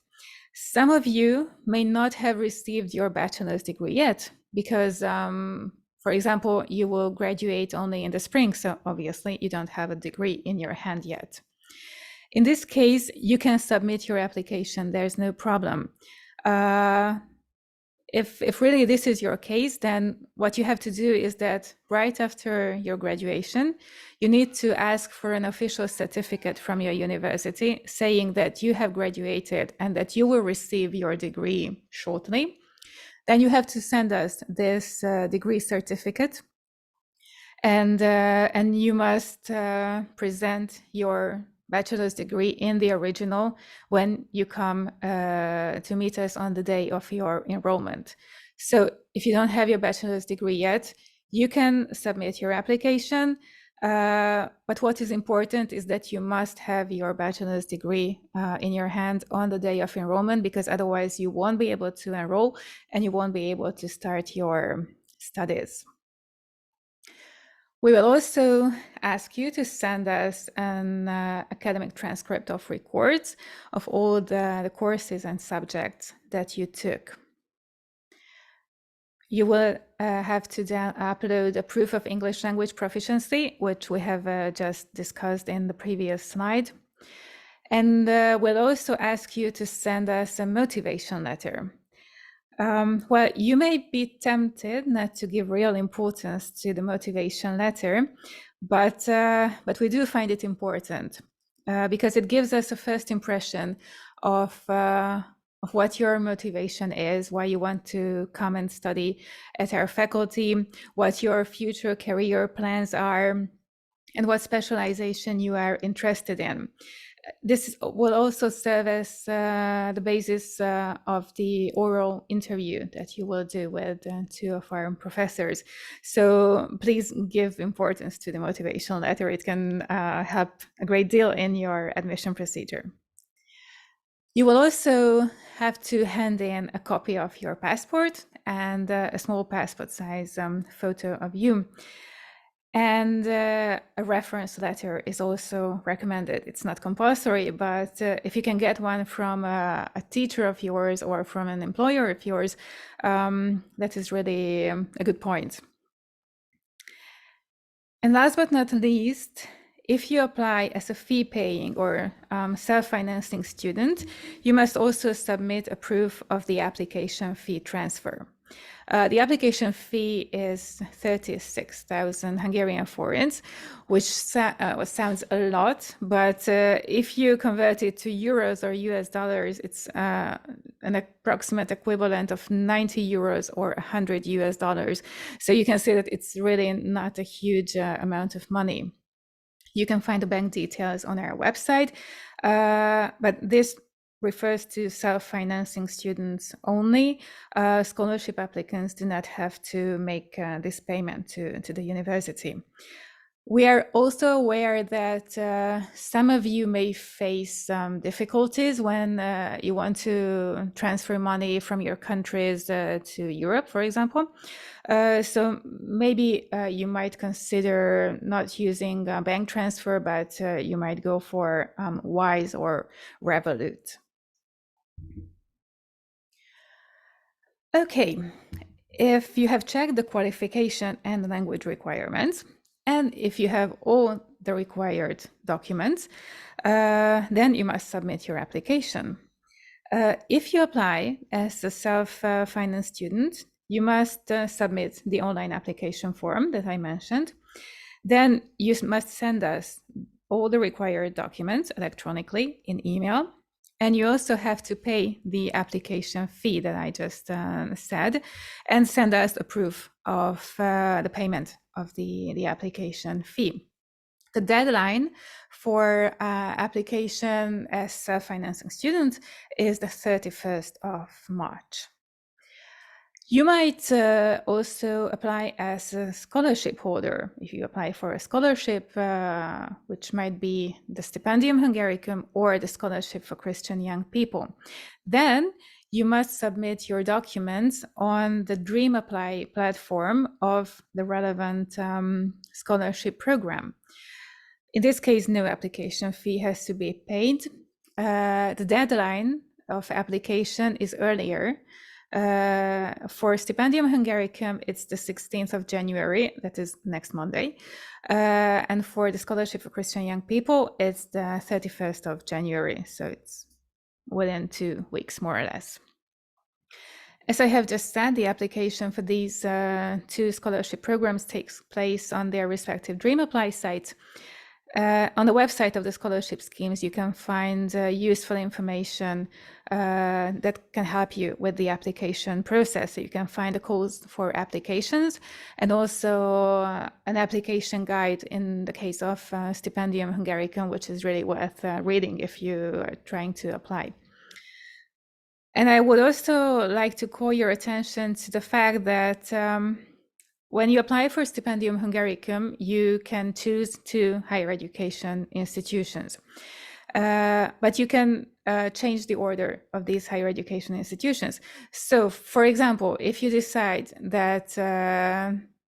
Some of you may not have received your bachelor's degree yet because, for example, you will graduate only in the spring, so obviously you don't have a degree in your hand yet. In this case, you can submit your application, there's no problem. If really this is your case, then what you have to do is that right after your graduation, you need to ask for an official certificate from your university saying that you have graduated and that you will receive your degree shortly. Then you have to send us this degree certificate, and you must present your bachelor's degree in the original when you come to meet us on the day of your enrollment. So if you don't have your bachelor's degree yet, you can submit your application, but what is important is that you must have your bachelor's degree in your hand on the day of enrollment, because otherwise you won't be able to enroll and you won't be able to start your studies. We will also ask you to send us an academic transcript of records of all the courses and subjects that you took. You will have to upload a proof of English language proficiency, which we have just discussed in the previous slide. And we'll also ask you to send us a motivation letter. Well, you may be tempted not to give real importance to the motivation letter, but we do find it important because it gives us a first impression of what your motivation is, why you want to come and study at our faculty, what your future career plans are, and what specialization you are interested in. This will also serve as the basis of the oral interview that you will do with two of our professors. So please give importance to the motivation letter. It can help a great deal in your admission procedure. You will also have to hand in a copy of your passport and a small passport size photo of you. And a reference letter is also recommended. It's not compulsory, but if you can get one from a teacher of yours or from an employer of yours, that is really a good point. And last but not least, if you apply as a fee-paying or self-financing student, you must also submit a proof of the application fee transfer. The application fee is 36,000 Hungarian forints, which sounds a lot, but if you convert it to euros or US dollars, it's an approximate equivalent of 90 euros or 100 US dollars. So you can see that it's really not a huge amount of money. You can find the bank details on our website, but this refers to self-financing students only. Scholarship applicants do not have to make this payment to the university. We are also aware that some of you may face difficulties when you want to transfer money from your countries to Europe, for example. So maybe you might consider not using a bank transfer, but you might go for Wise or Revolut. Okay, if you have checked the qualification and language requirements, and if you have all the required documents, then you must submit your application. If you apply as a self-financed student, you must submit the online application form that I mentioned. Then you must send us all the required documents electronically in email. And you also have to pay the application fee that I just said, and send us a proof of the payment of the application fee. The deadline for application as a self-financing student is the 31st of March. You might also apply as a scholarship holder. If you apply for a scholarship, which might be the Stipendium Hungaricum or the Scholarship for Christian Young People, then you must submit your documents on the Dream Apply platform of the relevant scholarship program. In this case, no application fee has to be paid. The deadline of application is earlier. For Stipendium Hungaricum, it's the 16th of January, that is next Monday. And for the Scholarship for Christian Young People, it's the 31st of January, so it's within 2 weeks, more or less. As I have just said, the application for these two scholarship programs takes place on their respective Dream Apply sites. On the website of the scholarship schemes, you can find useful information that can help you with the application process. So you can find the calls for applications and also an application guide in the case of Stipendium Hungaricum, which is really worth reading if you are trying to apply. And I would also like to call your attention to the fact that when you apply for Stipendium Hungaricum, you can choose 2 higher education institutions. But you can change the order of these higher education institutions. So, for example, if you decide that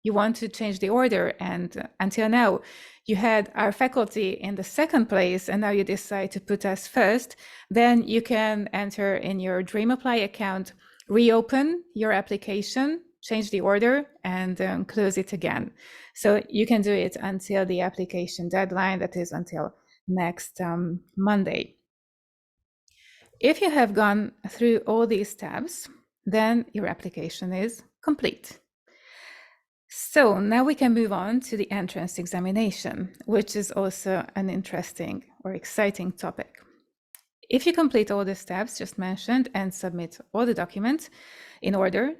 you want to change the order and until now you had our faculty in the 2nd place and now you decide to put us first, then you can enter in your Dream Apply account, reopen your application, change the order and close it again. So you can do it until the application deadline, that is until next Monday. If you have gone through all these steps, then your application is complete. So now we can move on to the entrance examination, which is also an interesting or exciting topic. If you complete all the steps just mentioned and submit all the documents in order,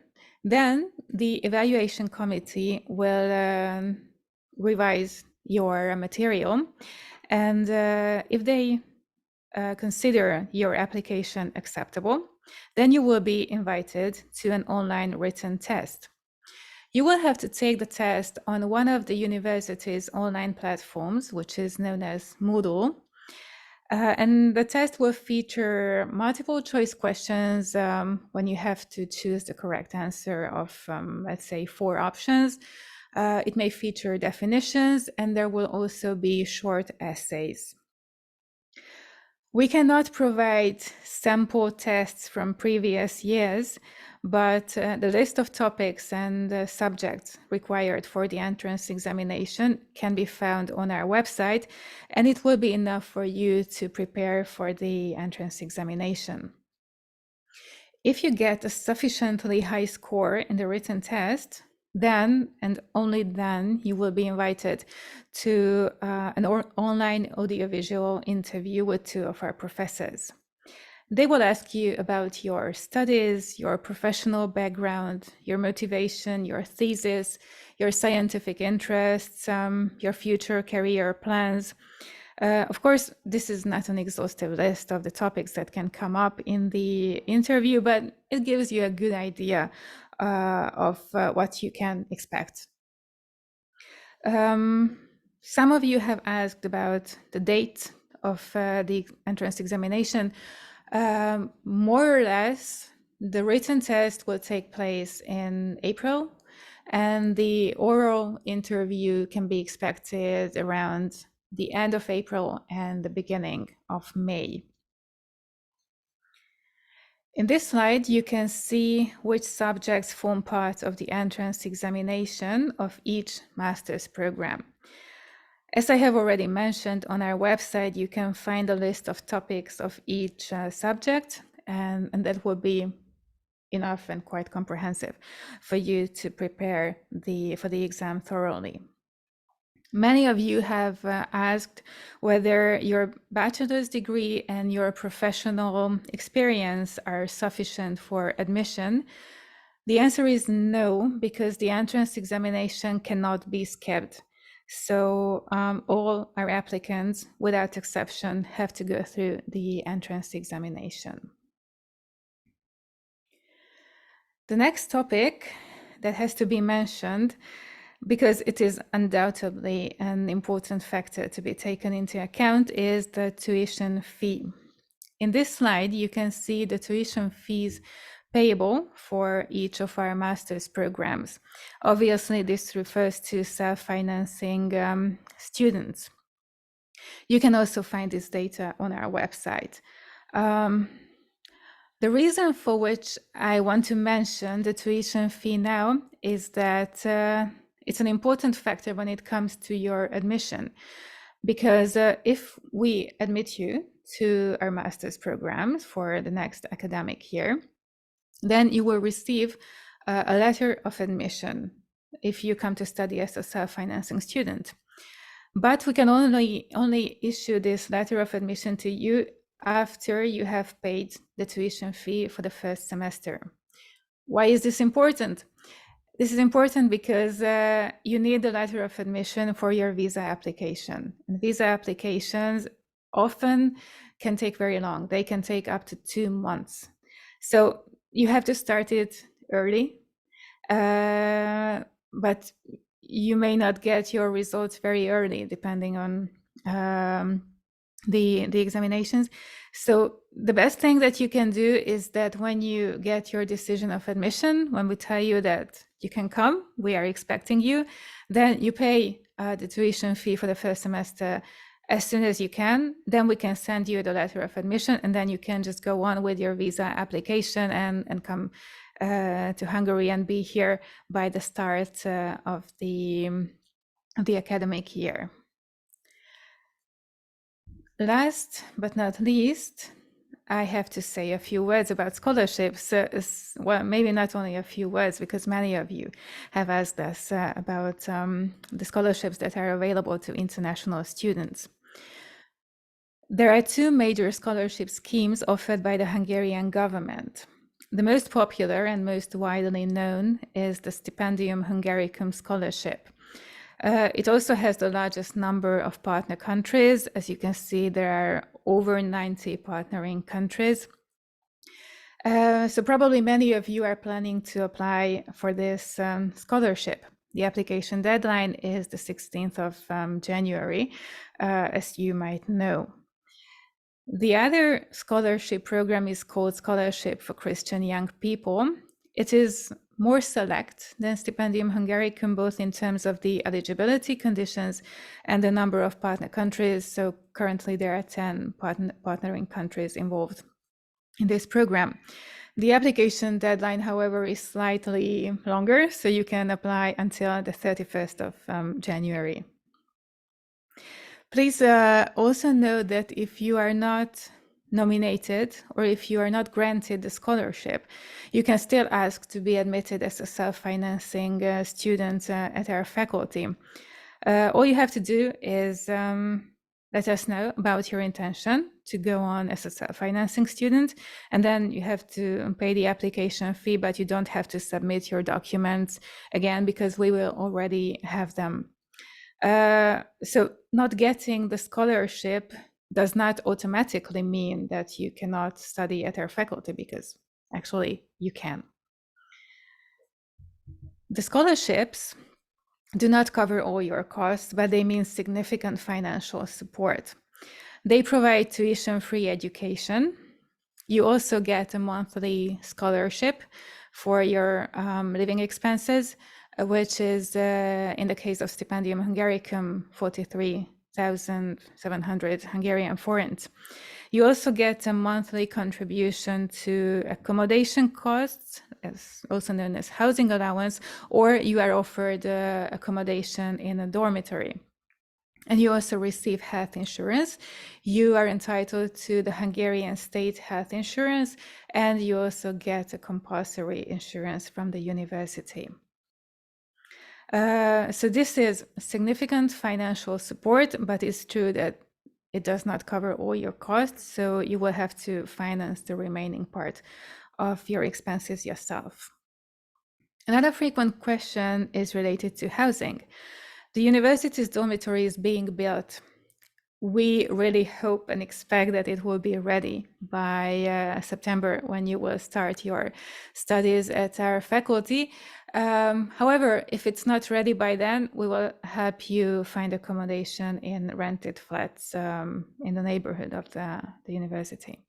then the evaluation committee will revise your material. And if they consider your application acceptable, then you will be invited to an online written test. You will have to take the test on one of the university's online platforms, which is known as Moodle. And the test will feature multiple choice questions when you have to choose the correct answer of, let's say, 4 options. It may feature definitions, and there will also be short essays. We cannot provide sample tests from previous years, but the list of topics and subjects required for the entrance examination can be found on our website, and it will be enough for you to prepare for the entrance examination. If you get a sufficiently high score in the written test, then and only then you will be invited to an online audiovisual interview with 2 of our professors. They will ask you about your studies, your professional background, your motivation, your thesis, your scientific interests, your future career plans. Of course, this is not an exhaustive list of the topics that can come up in the interview, but it gives you a good idea of what you can expect. Some of you have asked about the date of the entrance examination. More or less, the written test will take place in April, and the oral interview can be expected around the end of April and the beginning of May. In this slide, you can see which subjects form part of the entrance examination of each master's program. As I have already mentioned, on our website, you can find a list of topics of each subject, and that will be enough and quite comprehensive for you to prepare for the exam thoroughly. Many of you have asked whether your bachelor's degree and your professional experience are sufficient for admission. The answer is no, because the entrance examination cannot be skipped. So all our applicants, without exception, have to go through the entrance examination. The next topic that has to be mentioned, because it is undoubtedly an important factor to be taken into account, is the tuition fee. In this slide, you can see the tuition fees payable for each of our master's programs. Obviously, this refers to self-financing students. You can also find this data on our website. The reason for which I want to mention the tuition fee now is that it's an important factor when it comes to your admission, because if we admit you to our master's programs for the next academic year, then you will receive a letter of admission if you come to study as a self-financing student. But we can only issue this letter of admission to you after you have paid the tuition fee for the first semester. Why is this important? This is important because you need the letter of admission for your visa application. And visa applications often can take very long. They can take up to 2 months. So you have to start it early, but you may not get your results very early, depending on the examinations. So the best thing that you can do is that when you get your decision of admission, when we tell you that you can come, we are expecting you, then you pay the tuition fee for the first semester as soon as you can. Then we can send you the letter of admission, and then you can just go on with your visa application and come to Hungary and be here by the start of the academic year. Last but not least, I have to say a few words about scholarships. Well, maybe not only a few words, because many of you have asked us about the scholarships that are available to international students. There are 2 major scholarship schemes offered by the Hungarian government. The most popular and most widely known is the Stipendium Hungaricum scholarship. It also has the largest number of partner countries. As you can see, there are over 90 partnering countries. So probably many of you are planning to apply for this scholarship. The application deadline is the 16th of January, as you might know. The other scholarship program is called Scholarship for Christian Young People. It is more select than Stipendium Hungaricum, both in terms of the eligibility conditions and the number of partner countries. So currently there are 10 partnering countries involved in this program. The application deadline, however, is slightly longer, so you can apply until the 31st of January. Please also note that if you are not nominated or if you are not granted the scholarship, you can still ask to be admitted as a self-financing student at our faculty. All you have to do is let us know about your intention to go on as a self-financing student, and then you have to pay the application fee, but you don't have to submit your documents again because we will already have them. So not getting the scholarship does not automatically mean that you cannot study at our faculty, because actually you can. The scholarships do not cover all your costs, but they mean significant financial support. They provide tuition-free education. You also get a monthly scholarship for your living expenses, which is, in the case of Stipendium Hungaricum, 43,700 Hungarian forints. You also get a monthly contribution to accommodation costs, also known as housing allowance, or you are offered accommodation in a dormitory. And you also receive health insurance. You are entitled to the Hungarian state health insurance, and you also get a compulsory insurance from the university. So this is significant financial support, but it's true that it does not cover all your costs, so you will have to finance the remaining part of your expenses yourself. Another frequent question is related to housing. The university's dormitory is being built. We really hope and expect that it will be ready by September when you will start your studies at our faculty. However, if it's not ready by then, we will help you find accommodation in rented flats in the neighborhood of the university.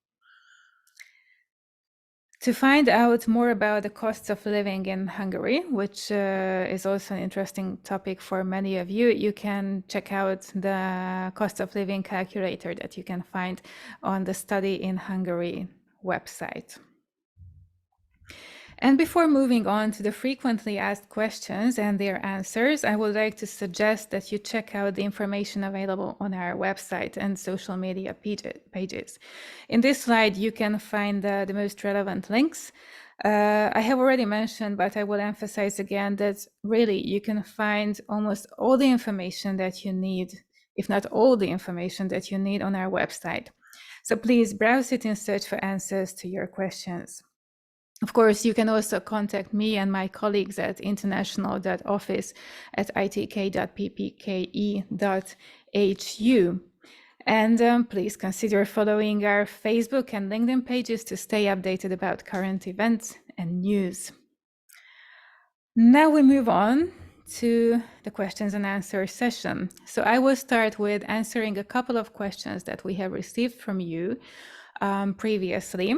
To find out more about the costs of living in Hungary, which is also an interesting topic for many of you, you can check out the cost of living calculator that you can find on the Study in Hungary website. And before moving on to the frequently asked questions and their answers, I would like to suggest that you check out the information available on our website and social media pages. In this slide, you can find the most relevant links. I have already mentioned, but I will emphasize again that really you can find almost all the information that you need, if not all the information that you need on our website. So please browse it in search for answers to your questions. Of course, you can also contact me and my colleagues at international.office@itk.ppke.hu. And please consider following our Facebook and LinkedIn pages to stay updated about current events and news. Now we move on to the questions and answers session. So I will start with answering a couple of questions that we have received from you previously.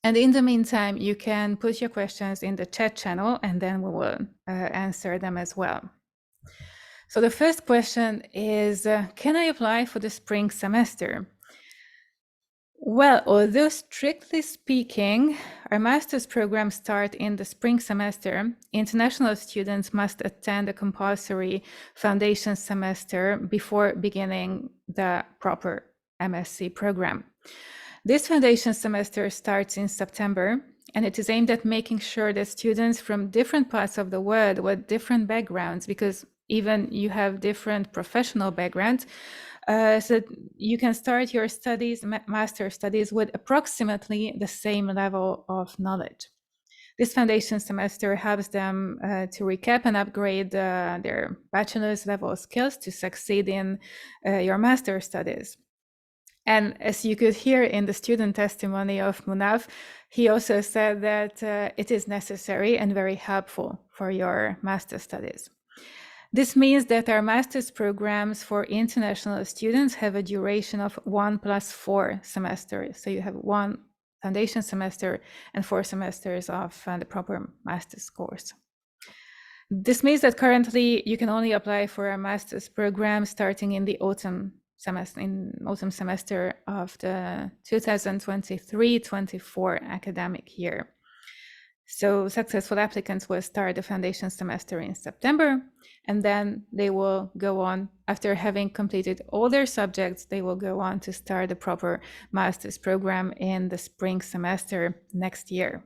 And in the meantime, you can put your questions in the chat channel and then we will answer them as well. So the first question is, can I apply for the spring semester? Well, although strictly speaking, our master's program starts in the spring semester, international students must attend a compulsory foundation semester before beginning the proper MSc program. This foundation semester starts in September, and it is aimed at making sure that students from different parts of the world with different backgrounds, because even you have different professional backgrounds, so that you can start your studies, master studies, with approximately the same level of knowledge. This foundation semester helps them to recap and upgrade their bachelor's level skills to succeed in your master studies. And as you could hear in the student testimony of Munaf, he also said that it is necessary and very helpful for your master studies. This means that our master's programs for international students have a duration of 1 + 4 semesters. So you have 1 foundation semester and 4 semesters of the proper master's course. This means that currently you can only apply for a master's program starting in the autumn semester of the 2023-24 academic year. So successful applicants will start the foundation semester in September, and then they will go on, after having completed all their subjects, they will go on to start the proper master's program in the spring semester next year.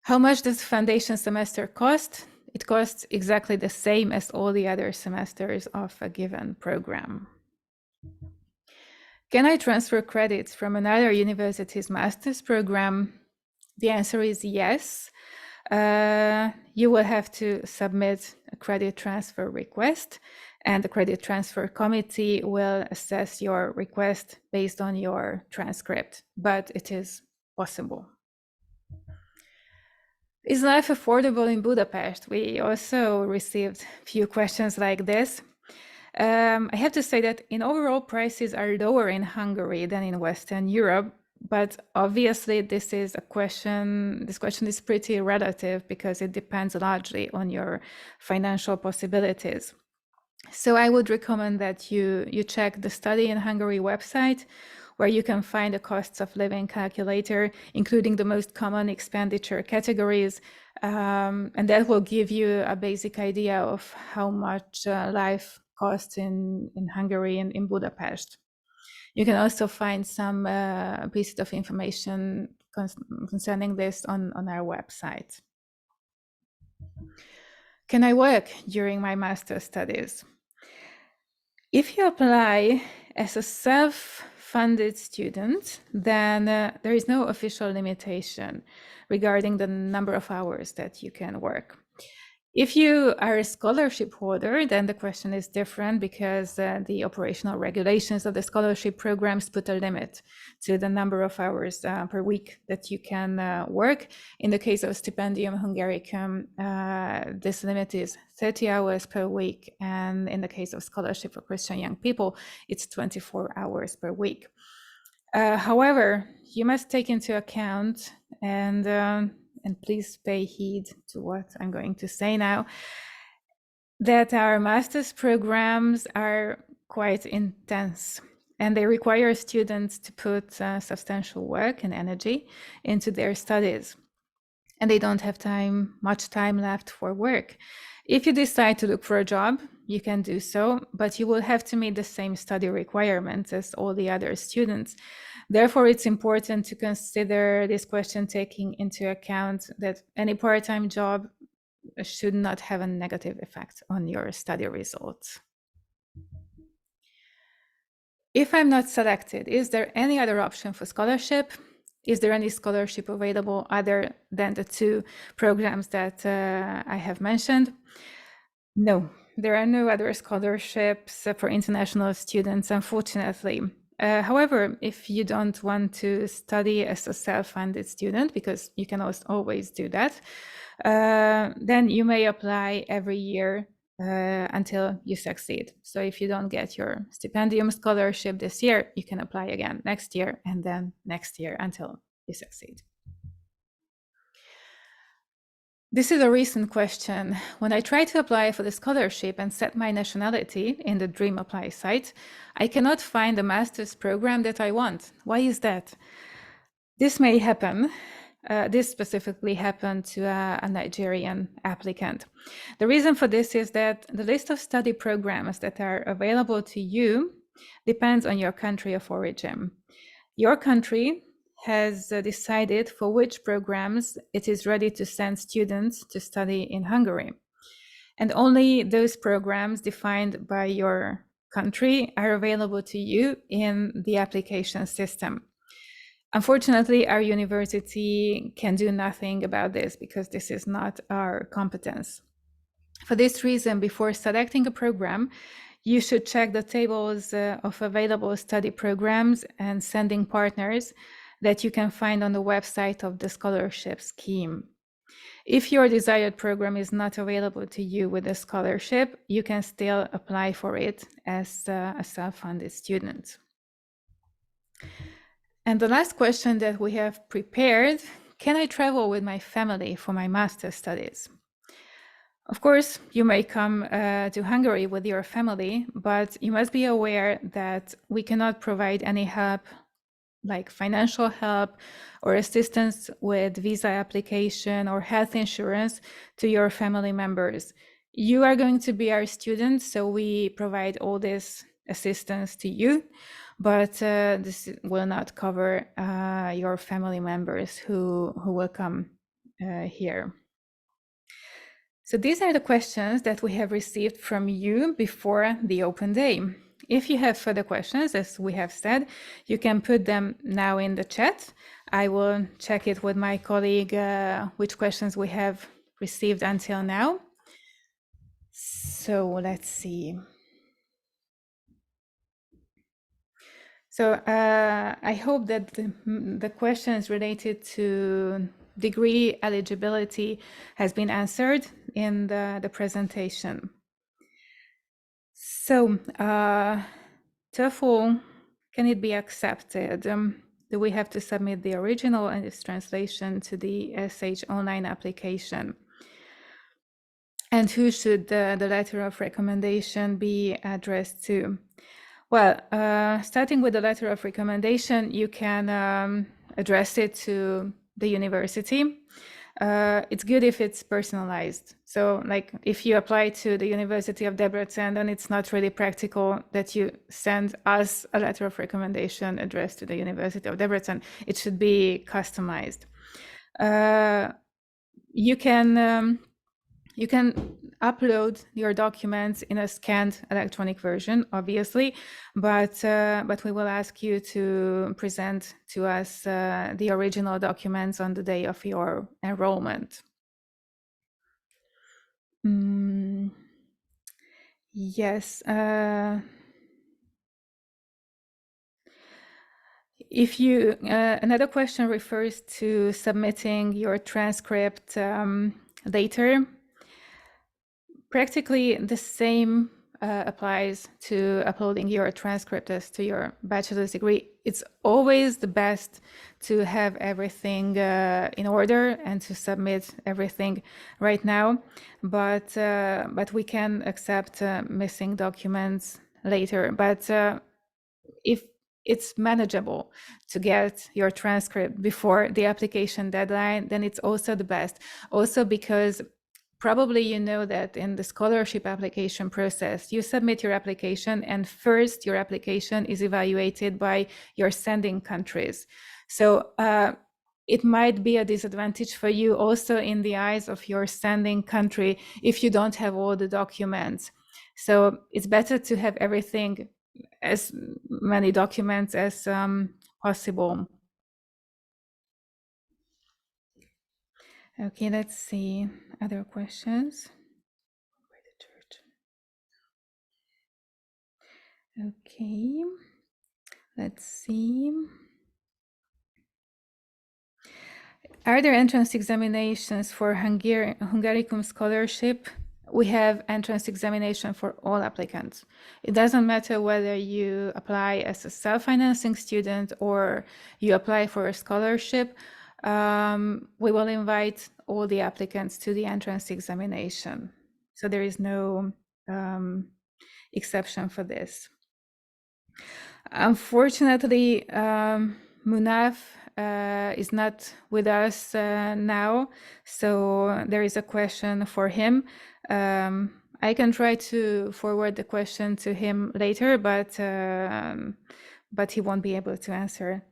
How much does foundation semester cost? It costs exactly the same as all the other semesters of a given program. Can I transfer credits from another university's master's program? The answer is yes. You will have to submit a credit transfer request, and the credit transfer committee will assess your request based on your transcript, but it is possible. Is life affordable in Budapest? We also received a few questions like this. I have to say that in overall, prices are lower in Hungary than in Western Europe, but obviously this question is pretty relative because it depends largely on your financial possibilities. So I would recommend that you check the Study in Hungary website, where you can find the costs of living calculator, including the most common expenditure categories, and that will give you a basic idea of how much life costs in Hungary and in Budapest. You can also find some pieces of information concerning this on our website. Can I work during my master's studies? If you apply as a self-funded student, then there is no official limitation regarding the number of hours that you can work. If you are a scholarship holder, then the question is different because the operational regulations of the scholarship programs put a limit to the number of hours per week that you can work. In the case of Stipendium Hungaricum, this limit is 30 hours per week. And in the case of Scholarship for Christian Young People, it's 24 hours per week. However, you must take into account and please pay heed to what I'm going to say now, that our master's programs are quite intense and they require students to put substantial work and energy into their studies. And they don't have much time left for work. If you decide to look for a job, you can do so, but you will have to meet the same study requirements as all the other students. Therefore, it's important to consider this question taking into account that any part-time job should not have a negative effect on your study results. If I'm not selected, is there any other option for scholarship? Is there any scholarship available other than the two programs that I have mentioned? No, there are no other scholarships for international students, unfortunately. However, if you don't want to study as a self-funded student, because you can always do that, then you may apply every year until you succeed. So if you don't get your stipendium scholarship this year, you can apply again next year and then next year until you succeed. This is a recent question. When I try to apply for the scholarship and set my nationality in the Dream Apply site, I cannot find the master's program that I want. Why is that? This may happen. This specifically happened to a Nigerian applicant. The reason for this is that the list of study programs that are available to you depends on your country of origin. Your country has decided for which programs it is ready to send students to study in Hungary. And only those programs defined by your country are available to you in the application system. Unfortunately, our university can do nothing about this because this is not our competence. For this reason, before selecting a program, you should check the tables of available study programs and sending partners that you can find on the website of the scholarship scheme. If your desired program is not available to you with a scholarship, you can still apply for it as a self-funded student. And the last question that we have prepared, can I travel with my family for my master's studies? Of course, you may come to Hungary with your family, but you must be aware that we cannot provide any help like financial help or assistance with visa application or health insurance to your family members. You are going to be our student, so we provide all this assistance to you, but this will not cover your family members who will come here. So these are the questions that we have received from you before the open day. If you have further questions, as we have said, you can put them now in the chat. I will check it with my colleague, which questions we have received until now. So let's see. So I hope that the questions related to degree eligibility has been answered in the presentation. So TOEFL, can it be accepted? Do we have to submit the original and its translation to the SH online application? And who should the letter of recommendation be addressed to? Well, starting with the letter of recommendation, you can address it to the university. It's good if it's personalized. So like if you apply to the University of Debrecen, then it's not really practical that you send us a letter of recommendation addressed to the University of Debrecen. It should be customized. You can You can upload your documents in a scanned electronic version, obviously, but we will ask you to present to us the original documents on the day of your enrollment. Yes. If you another question refers to submitting your transcript later. Practically the same applies to uploading your transcript as to your bachelor's degree. It's always the best to have everything in order and to submit everything right now, but we can accept missing documents later. But if it's manageable to get your transcript before the application deadline, then it's also the best. Also because probably you know that in the scholarship application process, you submit your application and first your application is evaluated by your sending countries. So it might be a disadvantage for you also in the eyes of your sending country if you don't have all the documents. So it's better to have everything, as many documents as possible. Okay, let's see other questions. Okay, let's see. Are there entrance examinations for Hungaricum scholarship? We have entrance examination for all applicants. It doesn't matter whether you apply as a self-financing student or you apply for a scholarship. We will invite all the applicants to the entrance examination. So there is no exception for this. Unfortunately, Munaf is not with us now, so there is a question for him. I can try to forward the question to him later, but he won't be able to answer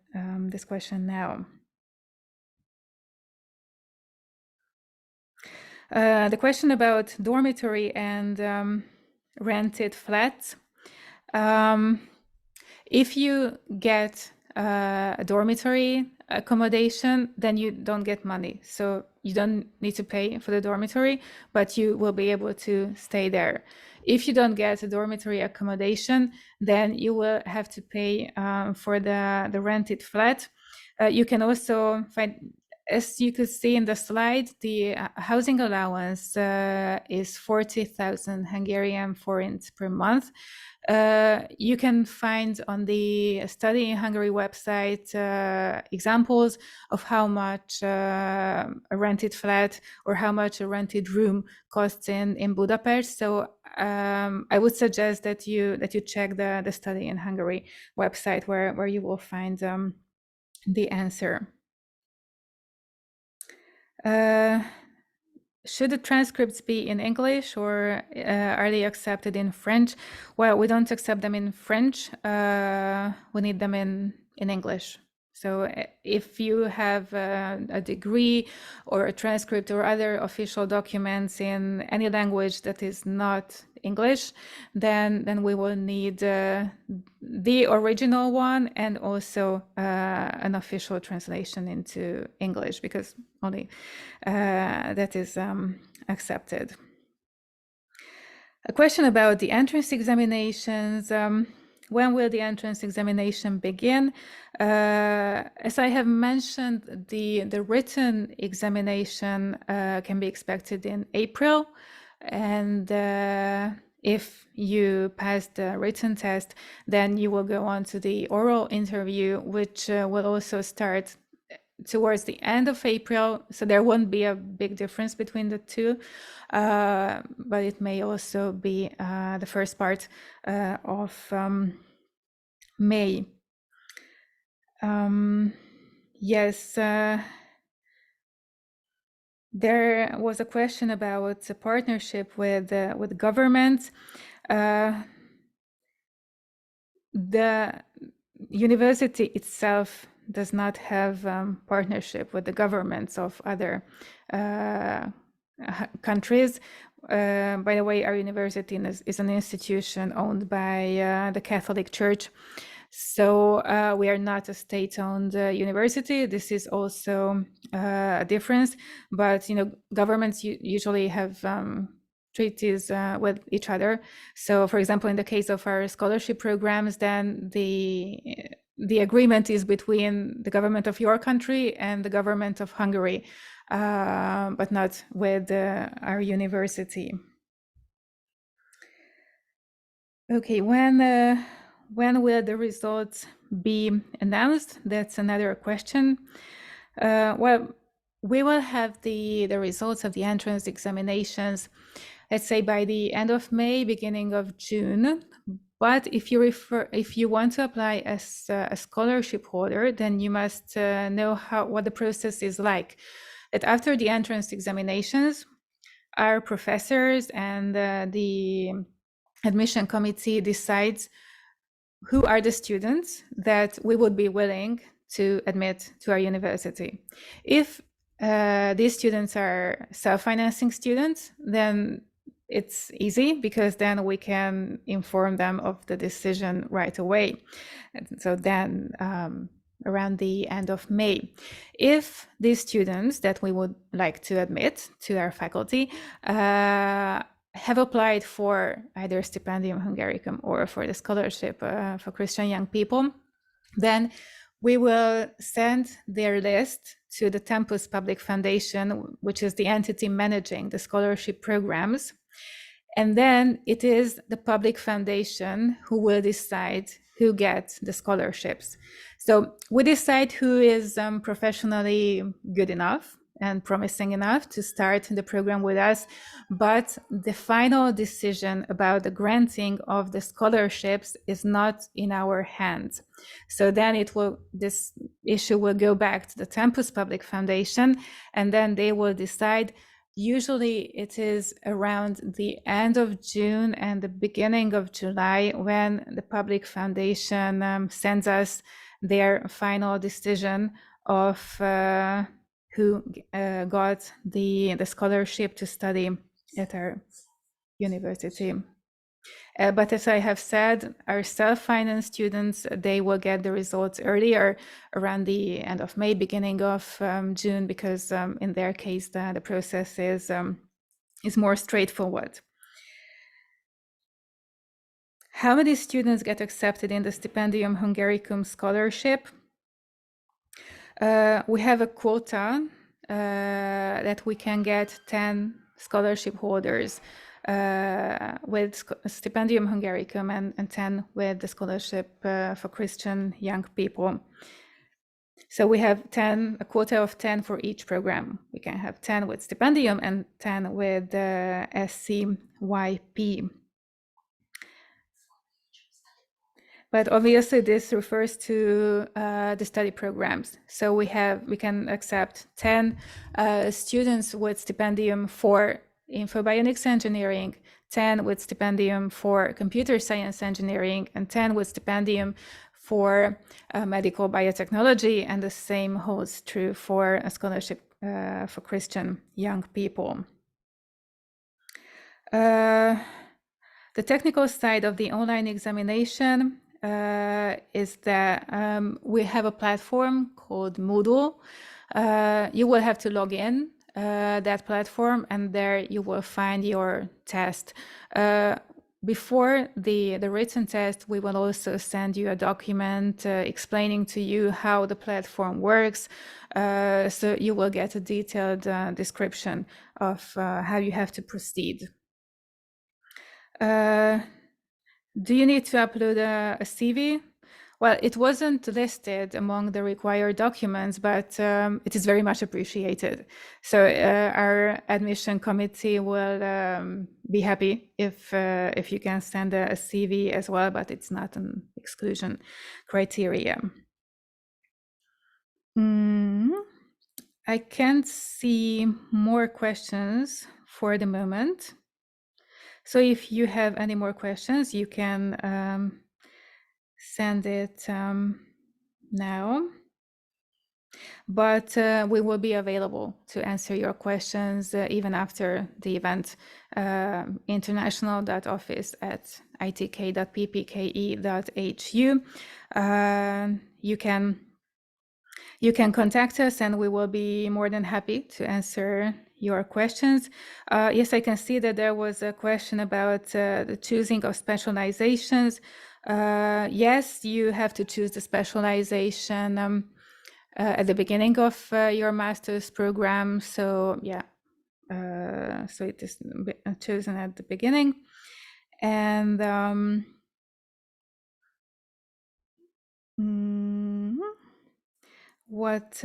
this question now. The question about dormitory and rented flats. If you get a dormitory accommodation, then you don't get money. So you don't need to pay for the dormitory, but you will be able to stay there. If you don't get a dormitory accommodation, then you will have to pay for the rented flat. You can also find, as you could see in the slide, the housing allowance is 40,000 Hungarian forints per month. You can find on the Study in Hungary website examples of how much a rented flat or how much a rented room costs in Budapest. So I would suggest that you check the Study in Hungary website where you will find the answer. Should the transcripts be in English or are they accepted in French? Well, we don't accept them in French. We need them in English. So if you have a degree or a transcript or other official documents in any language that is not English, then we will need the original one and also an official translation into English, because only that is accepted. A question about the entrance examinations. When will the entrance examination begin? As I have mentioned, the written examination can be expected in April. And if you pass the written test, then you will go on to the oral interview, which will also start towards the end of April. So there won't be a big difference between the two, but it may also be the first part of May. Yes, there was a question about a partnership with government. The university itself does not have partnership with the governments of other countries. By the way, our university is an institution owned by the Catholic Church. So we are not a state-owned university. This is also a difference. But governments usually have treaties with each other. So, for example, in the case of our scholarship programs, then the agreement is between the government of your country and the government of Hungary, but not with our university. Okay, when will the results be announced? That's another question. Well, we will have the results of the entrance examinations, let's say by the end of May, beginning of June. But if you want to apply as a scholarship holder, then you must know what the process is like. That after the entrance examinations, our professors and the admission committee decides who are the students that we would be willing to admit to our university. If these students are self-financing students, then it's easy because then we can inform them of the decision right away. And so then around the end of May. If these students that we would like to admit to our faculty have applied for either Stipendium Hungaricum or for the scholarship for Christian young people, then we will send their list to the Tempus Public Foundation, which is the entity managing the scholarship programs. And then it is the public foundation who will decide who gets the scholarships. So we decide who is professionally good enough and promising enough to start the program with us, but the final decision about the granting of the scholarships is not in our hands. So then this issue will go back to the Tempus Public Foundation, and then they will decide. Usually it is around the end of June and the beginning of July when the public foundation sends us their final decision of who got the scholarship to study at our university. But as I have said, our self-financed students, they will get the results earlier, around the end of May, beginning of June, because in their case, the process is more straightforward. How many students get accepted in the Stipendium Hungaricum scholarship? We have a quota that we can get 10 scholarship holders with Stipendium Hungaricum and 10 with the scholarship for Christian young people. So we have a quota of 10 for each program. We can have 10 with Stipendium and 10 with SCYP. But obviously this refers to the study programs. So we can accept 10 students with Stipendium for Info-Bionics Engineering, 10 with Stipendium for Computer Science Engineering, and 10 with Stipendium for Medical Biotechnology, and the same holds true for a scholarship for Christian young people. The technical side of the online examination is that we have a platform called Moodle. You will have to log in that platform, and there you will find your test. Before the written test, we will also send you a document explaining to you how the platform works. So you will get a detailed description of how you have to proceed. Do you need to upload a CV? Well, it wasn't listed among the required documents, but it is very much appreciated. So our admission committee will be happy if you can send a CV as well, but it's not an exclusion criteria. I can't see more questions for the moment. So if you have any more questions, you can send it now. but we will be available to answer your questions even after the event. international.office@itk.ppke.hu. You can contact us and we will be more than happy to answer your questions. Yes, I can see that there was a question about the choosing of specializations. Yes, you have to choose the specialization at the beginning of your master's program. So yeah, so it is chosen at the beginning. And what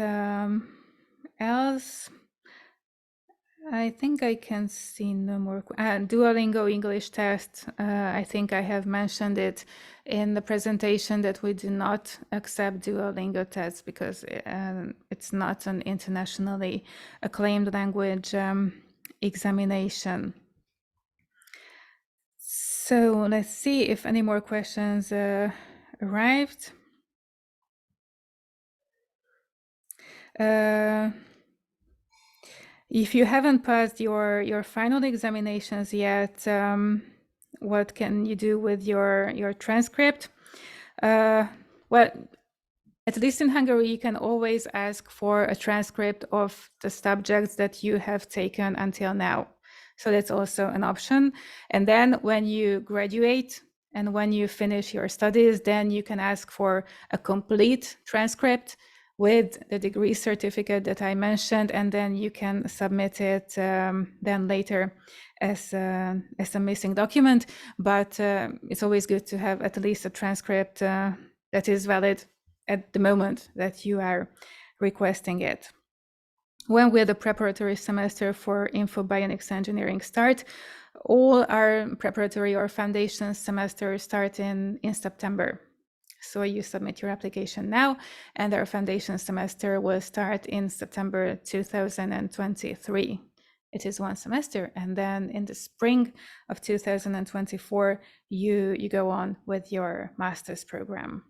else? I think I can see no more. Duolingo English test. I think I have mentioned it in the presentation that we do not accept Duolingo tests because it's not an internationally acclaimed language examination. So let's see if any more questions arrived. If you haven't passed your final examinations yet, what can you do with your transcript? Well, at least in Hungary, you can always ask for a transcript of the subjects that you have taken until now. So that's also an option. And then when you graduate and when you finish your studies, then you can ask for a complete transcript with the degree certificate that I mentioned, and then you can submit it then later as a missing document. But it's always good to have at least a transcript that is valid at the moment that you are requesting it. When will the preparatory semester for Info-Bionics Engineering start? All our preparatory or foundation semesters start in September. So you submit your application now, and our foundation semester will start in September 2023. It is one semester, and then in the spring of 2024, you go on with your master's program.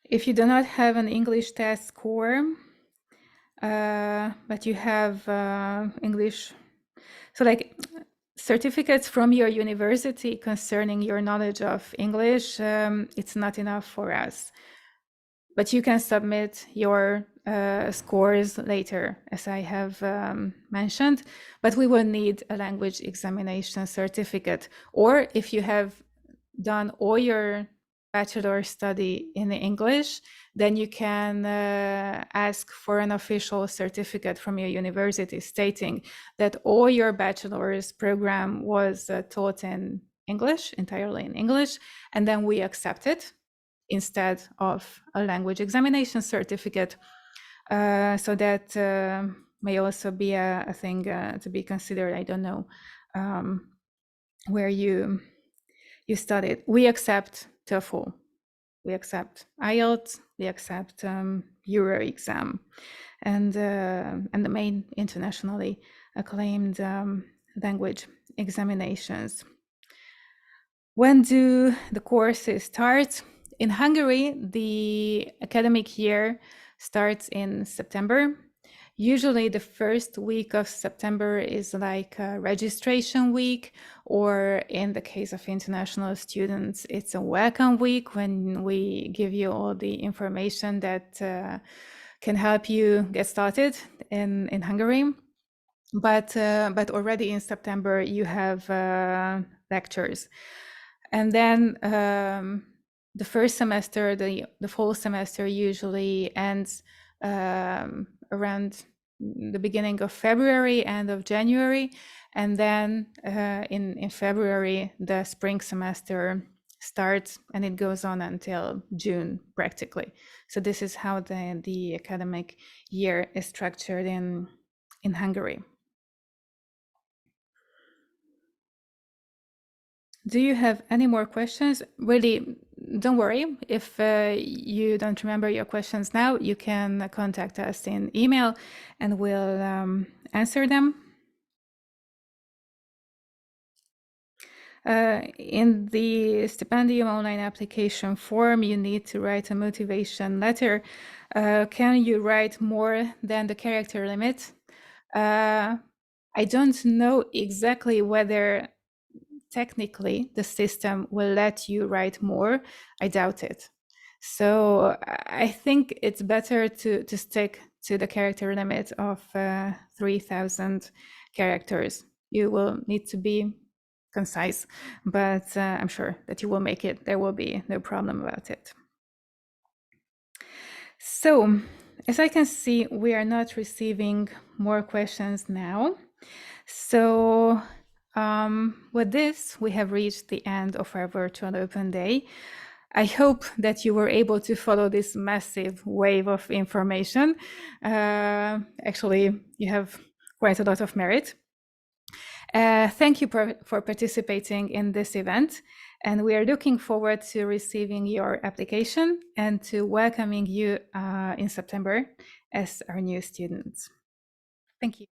If you do not have an English test score, but you have English, so like certificates from your university concerning your knowledge of English, it's not enough for us. But you can submit your scores later, as I have mentioned, but we will need a language examination certificate. Or if you have done all your bachelor study in English, then you can ask for an official certificate from your university stating that all your bachelor's program was taught in English, entirely in English, and then we accept it instead of a language examination certificate. So that may also be a thing to be considered. I don't know where you studied. We accept TOEFL, we accept IELTS, we accept Euro exam, and the main internationally acclaimed language examinations. When do the courses start? In Hungary, the academic year starts in September. Usually the first week of September is like a registration week, or in the case of international students, it's a welcome week when we give you all the information that can help you get started in Hungary. But already in September you have lectures. And then the first semester, the fall semester usually ends around the beginning of February, end of January. And then in February, the spring semester starts and it goes on until June practically. So this is how the academic year is structured in Hungary. Do you have any more questions? Really, don't worry. If you don't remember your questions now, you can contact us in email and we'll answer them. In the Stipendium online application form, you need to write a motivation letter. Can you write more than the character limit? I don't know exactly whether technically the system will let you write more. I doubt it. So I think it's better to stick to the character limit of 3,000 characters. You will need to be concise, but I'm sure that you will make it. There will be no problem about it. So, as I can see, we are not receiving more questions now. So, with this, we have reached the end of our virtual open day. I hope that you were able to follow this massive wave of information. Actually, you have quite a lot of merit. Thank you for participating in this event, and we are looking forward to receiving your application and to welcoming you in September as our new students. Thank you.